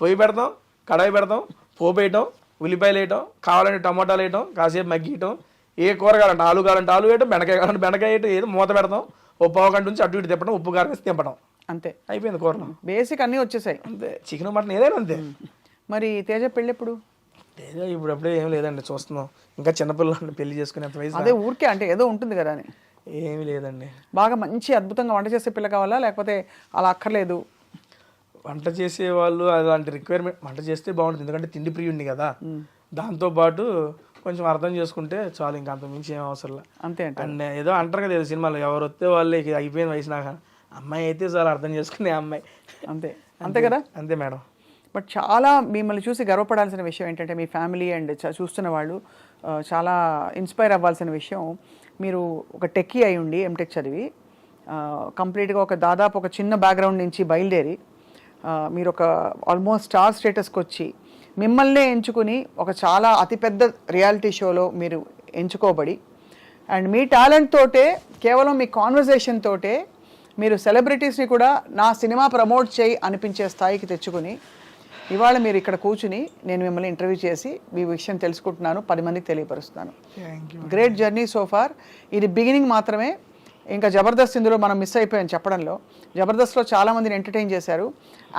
పొయ్యి పెడతాం, కడాయి పెడతాం, పోపు వేయటం, ఉల్లిపాయలు వేయటం, కావాలంటే టమోటాలు వేయటం, కాసేపు మగ్గియటం. ఏ కూర కావాలంటే ఆలు కావాలంటే ఆలు వేయటం, బెండకాయ కావాలంటే బెండకాయ వేయటం, ఏదో మూత పెడతాం. ఓ పావు గంట నుంచి అటు ఇటు తిప్పడం, ఉప్పు కారం వేసి తింపడం. అంతే, అయిపోయింది కూరలో. బేసిక్ అన్నీ వచ్చేసాయి. అంతే. చికెన్ మటన్ ఏదైనా అంతే. మరి తేజ పెళ్ళి ఎప్పుడు? తేజ ఇప్పుడు అప్పుడే ఏం లేదండి, చూస్తున్నాం. ఇంకా చిన్నపిల్లలు పెళ్లి చేసుకునేంత వయసు. అదే ఊరికే అంటే ఏదో ఉంటుంది కదా అని. ఏమీ లేదండి. బాగా మంచి అద్భుతంగా వంట చేసే పిల్ల కావాలా, లేకపోతే అలా అక్కర్లేదు? వంట చేసే వాళ్ళు అలాంటి రిక్వైర్మెంట్. వంట చేస్తే బాగుంటుంది, ఎందుకంటే తిండి ప్రియుడిని కదా. దాంతోపాటు కొంచెం అర్థం చేసుకుంటే చాలు, ఇంకా అంత మించి ఏం అవసరం లేదు. అంతే. అండ్ ఏదో అంటారు కదా సినిమాలో, ఎవరు వస్తే వాళ్ళే అయిపోయిన వయసు నాక. అమ్మాయి అయితే చాలా అర్థం చేసుకునే అమ్మాయి. అంతే. అంతే కదా. అంతే మేడం. బట్ చాలా మిమ్మల్ని చూసి గర్వపడాల్సిన విషయం ఏంటంటే మీ ఫ్యామిలీ అండ్ చూస్తున్న వాళ్ళు చాలా ఇన్స్పైర్ అవ్వాల్సిన విషయం, మీరు ఒక టెక్కీ అయి ఉండి ఎంటెక్ చదివి కంప్లీట్గా దాదాపు ఒక చిన్న బ్యాక్గ్రౌండ్ నుంచి బయలుదేరి మీరు ఒక ఆల్మోస్ట్ స్టార్ స్టేటస్కి వచ్చి మిమ్మల్నే ఎంచుకుని ఒక చాలా అతిపెద్ద రియాలిటీ షోలో మీరు ఎంచుకోబడి అండ్ మీ టాలెంట్ తోటే, కేవలం మీ కాన్వర్జేషన్ తోటే మీరు సెలబ్రిటీస్ని కూడా నా సినిమా ప్రమోట్ చేయి అనిపించే స్థాయికి తెచ్చుకుని ఇవాళ మీరు ఇక్కడ కూర్చుని నేను మిమ్మల్ని ఇంటర్వ్యూ చేసి మీ విషయం తెలుసుకుంటున్నాను, 10 మందికి తెలియపరుస్తున్నాను. Great journey so far. ఇది బిగినింగ్ మాత్రమే. ఇంకా జబర్దస్త్ ఇందులో మనం మిస్ అయిపోయాం చెప్పడంలో. జబర్దస్త్లో చాలామందిని ఎంటర్టైన్ చేశారు.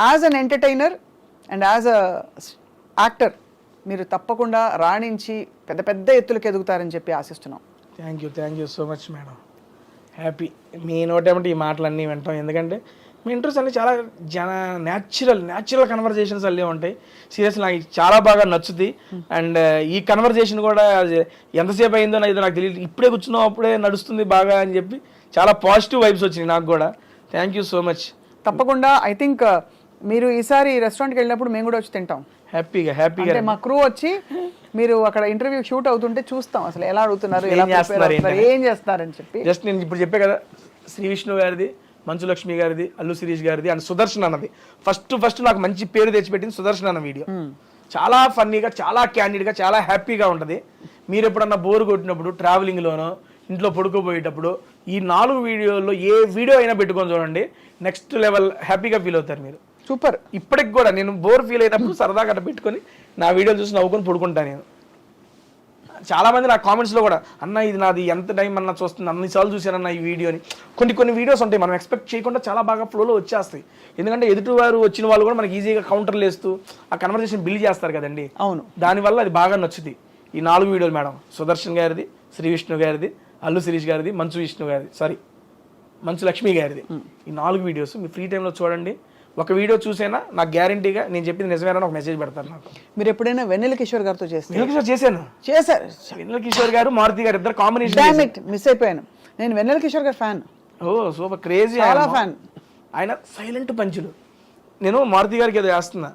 As an entertainer and as a actor మీరు తప్పకుండా రాణించి పెద్ద పెద్ద ఎత్తులకు ఎదుగుతారని చెప్పి ఆశిస్తున్నాం. Thank you so much madam. Happy మీ నోటేమంటే ఈ మాటలన్నీ వింటాం. ఎందుకంటే మీ ఇంట్రెస్ట్ అన్నీ చాలా న్యాచురల్ కన్వర్జేషన్స్ అన్నీ ఉంటాయి. సీరియస్లీ నాకు చాలా బాగా నచ్చుతుంది. అండ్ ఈ కన్వర్జేషన్ కూడా ఎంతసేపు అయిందో నాకు తెలియదు, ఇప్పుడే కూర్చున్నాం అప్పుడే నడుస్తుంది బాగా అని చెప్పి చాలా పాజిటివ్ వైబ్స్ వచ్చినాయి నాకు కూడా. Thank you so much. తప్పకుండా. ఐ థింక్ మీరు ఈసారి రెస్టారెంట్కి వెళ్ళినప్పుడు మేము కూడా వచ్చి తింటాం హ్యాపీగా. అంటే మా క్రూ వచ్చి మీరు అక్కడ ఇంటర్వ్యూ షూట్ అవుతుంటే చూస్తాం అసలు ఎలా అడుగుతున్నారు, ఏం చేస్తున్నారని చెప్పి. జస్ట్ నేను ఇప్పుడు చెప్పే కదా, శ్రీ విష్ణు గారిది, మంచు లక్ష్మి గారిది, అల్లు శిరీష్ గారిది అండ్ సుదర్శన్ అన్నది ఫస్ట్ నాకు మంచి పేరు తెచ్చిపెట్టింది సుదర్శన్ అన్న వీడియో. చాలా ఫన్నీగా, చాలా క్యాండిడ్గా, చాలా హ్యాపీగా ఉంటుంది. మీరు ఎప్పుడన్నా బోర్ కొట్టినప్పుడు, ట్రావెలింగ్లోనో, ఇంట్లో పడుకోబోయేటప్పుడు ఈ 4 వీడియోల్లో ఏ వీడియో అయినా పెట్టుకొని చూడండి, నెక్స్ట్ లెవెల్ హ్యాపీగా ఫీల్ అవుతారు మీరు. సూపర్. ఇప్పటికి కూడా నేను బోర్ ఫీల్ అయినప్పుడు సరదాగా అట్లా పెట్టుకొని నా వీడియోలు చూసి నవ్వుకొని పడుకుంటాను నేను. చాలామంది నా కామెంట్స్లో కూడా, అన్న ఇది నాది ఎంత టైం అన్న చూస్తుంది, అన్నిసార్లు చూశానన్న ఈ వీడియోని. కొన్ని వీడియోస్ ఉంటాయి మనం ఎక్స్పెక్ట్ చేయకుండా చాలా బాగా ఫ్లోలో వచ్చేస్తాయి. ఎందుకంటే ఎదుటివారు వచ్చిన వాళ్ళు కూడా మనకి ఈజీగా కౌంటర్లు వేస్తూ ఆ కన్వర్జేషన్ బిల్డ్ చేస్తారు కదండి. అవును. దానివల్ల అది బాగా నచ్చుతుంది. ఈ 4 వీడియోలు మేడం, సుదర్శన్ గారిది, శ్రీ విష్ణు గారిది, అల్లు శిరీష్ గారిది, మంచు లక్ష్మి గారిది. ఈ 4 వీడియోస్ మీ ఫ్రీ టైంలో చూడండి. ఒక వీడియో చూసేనా నాకు గ్యారంటీగా నేను చెప్పింది నిజమేనా ఒక మెసేజ్ పెడతారు నాకు. మీరు ఎప్పుడైనా వెన్నెల కిషోర్ గారితో చేశారు? చేశారు. వెన్నెల కిషోర్ గారు, మారుతి గారు ఇద్దరు కాంబినేషన్. మిస్ అయిపోయాను. నేను వెన్నెల కిషోర్ గారు ఫ్యాన్. ఓ సూపర్, క్రేజీ, చాలా ఫ్యాన్. ఆయన సైలెంట్ పంచులు. నేను మారుతి గారికి ఏదో వేస్తున్నా,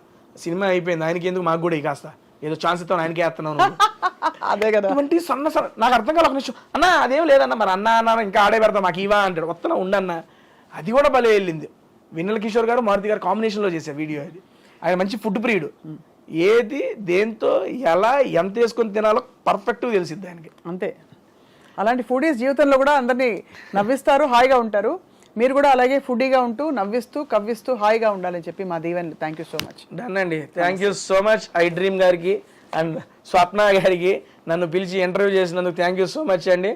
సినిమా అయిపోయింది, ఆయనకి ఎందుకు మాకు కూడా కాస్త ఏదో ఛాన్స్ ఇస్తాను, ఆయనకి వేస్తున్నాను. అదే కదా. అటువంటి సన్న నాకు అర్థం కాదు ఒక నిమిషం. అన్న అదేం లేదన్న, మరి అన్న ఇంకా ఆడే పెడతా మాకు ఇవా అంటాడు. కొత్తలో ఉండన్న, అది కూడా భలే వెళ్ళింది. వెన్నెల కిషోర్ గారు, మారుతి గారు కాంబినేషన్లో చేసే వీడియో అది. ఆయన మంచి ఫుడ్ ప్రియుడు. ఏది దేంతో ఎలా ఎంత వేసుకొని తినాలో పర్ఫెక్ట్గా తెలిసిద్ది ఆయనకి. అంతే. అలాంటి ఫుడీస్ జీవితంలో కూడా అందరినీ నవ్విస్తారు, హాయిగా ఉంటారు. మీరు కూడా అలాగే ఫుడీగా ఉంటూ నవ్విస్తూ కవ్విస్తూ హాయిగా ఉండాలని చెప్పి మా దీవెనలు. Thank you so much. Done అండి. Thank you so much iDream గారికి అండ్ స్వప్న గారికి నన్ను పిలిచి ఇంటర్వ్యూ చేసినందుకు థ్యాంక్ యూ సో మచ్ అండి.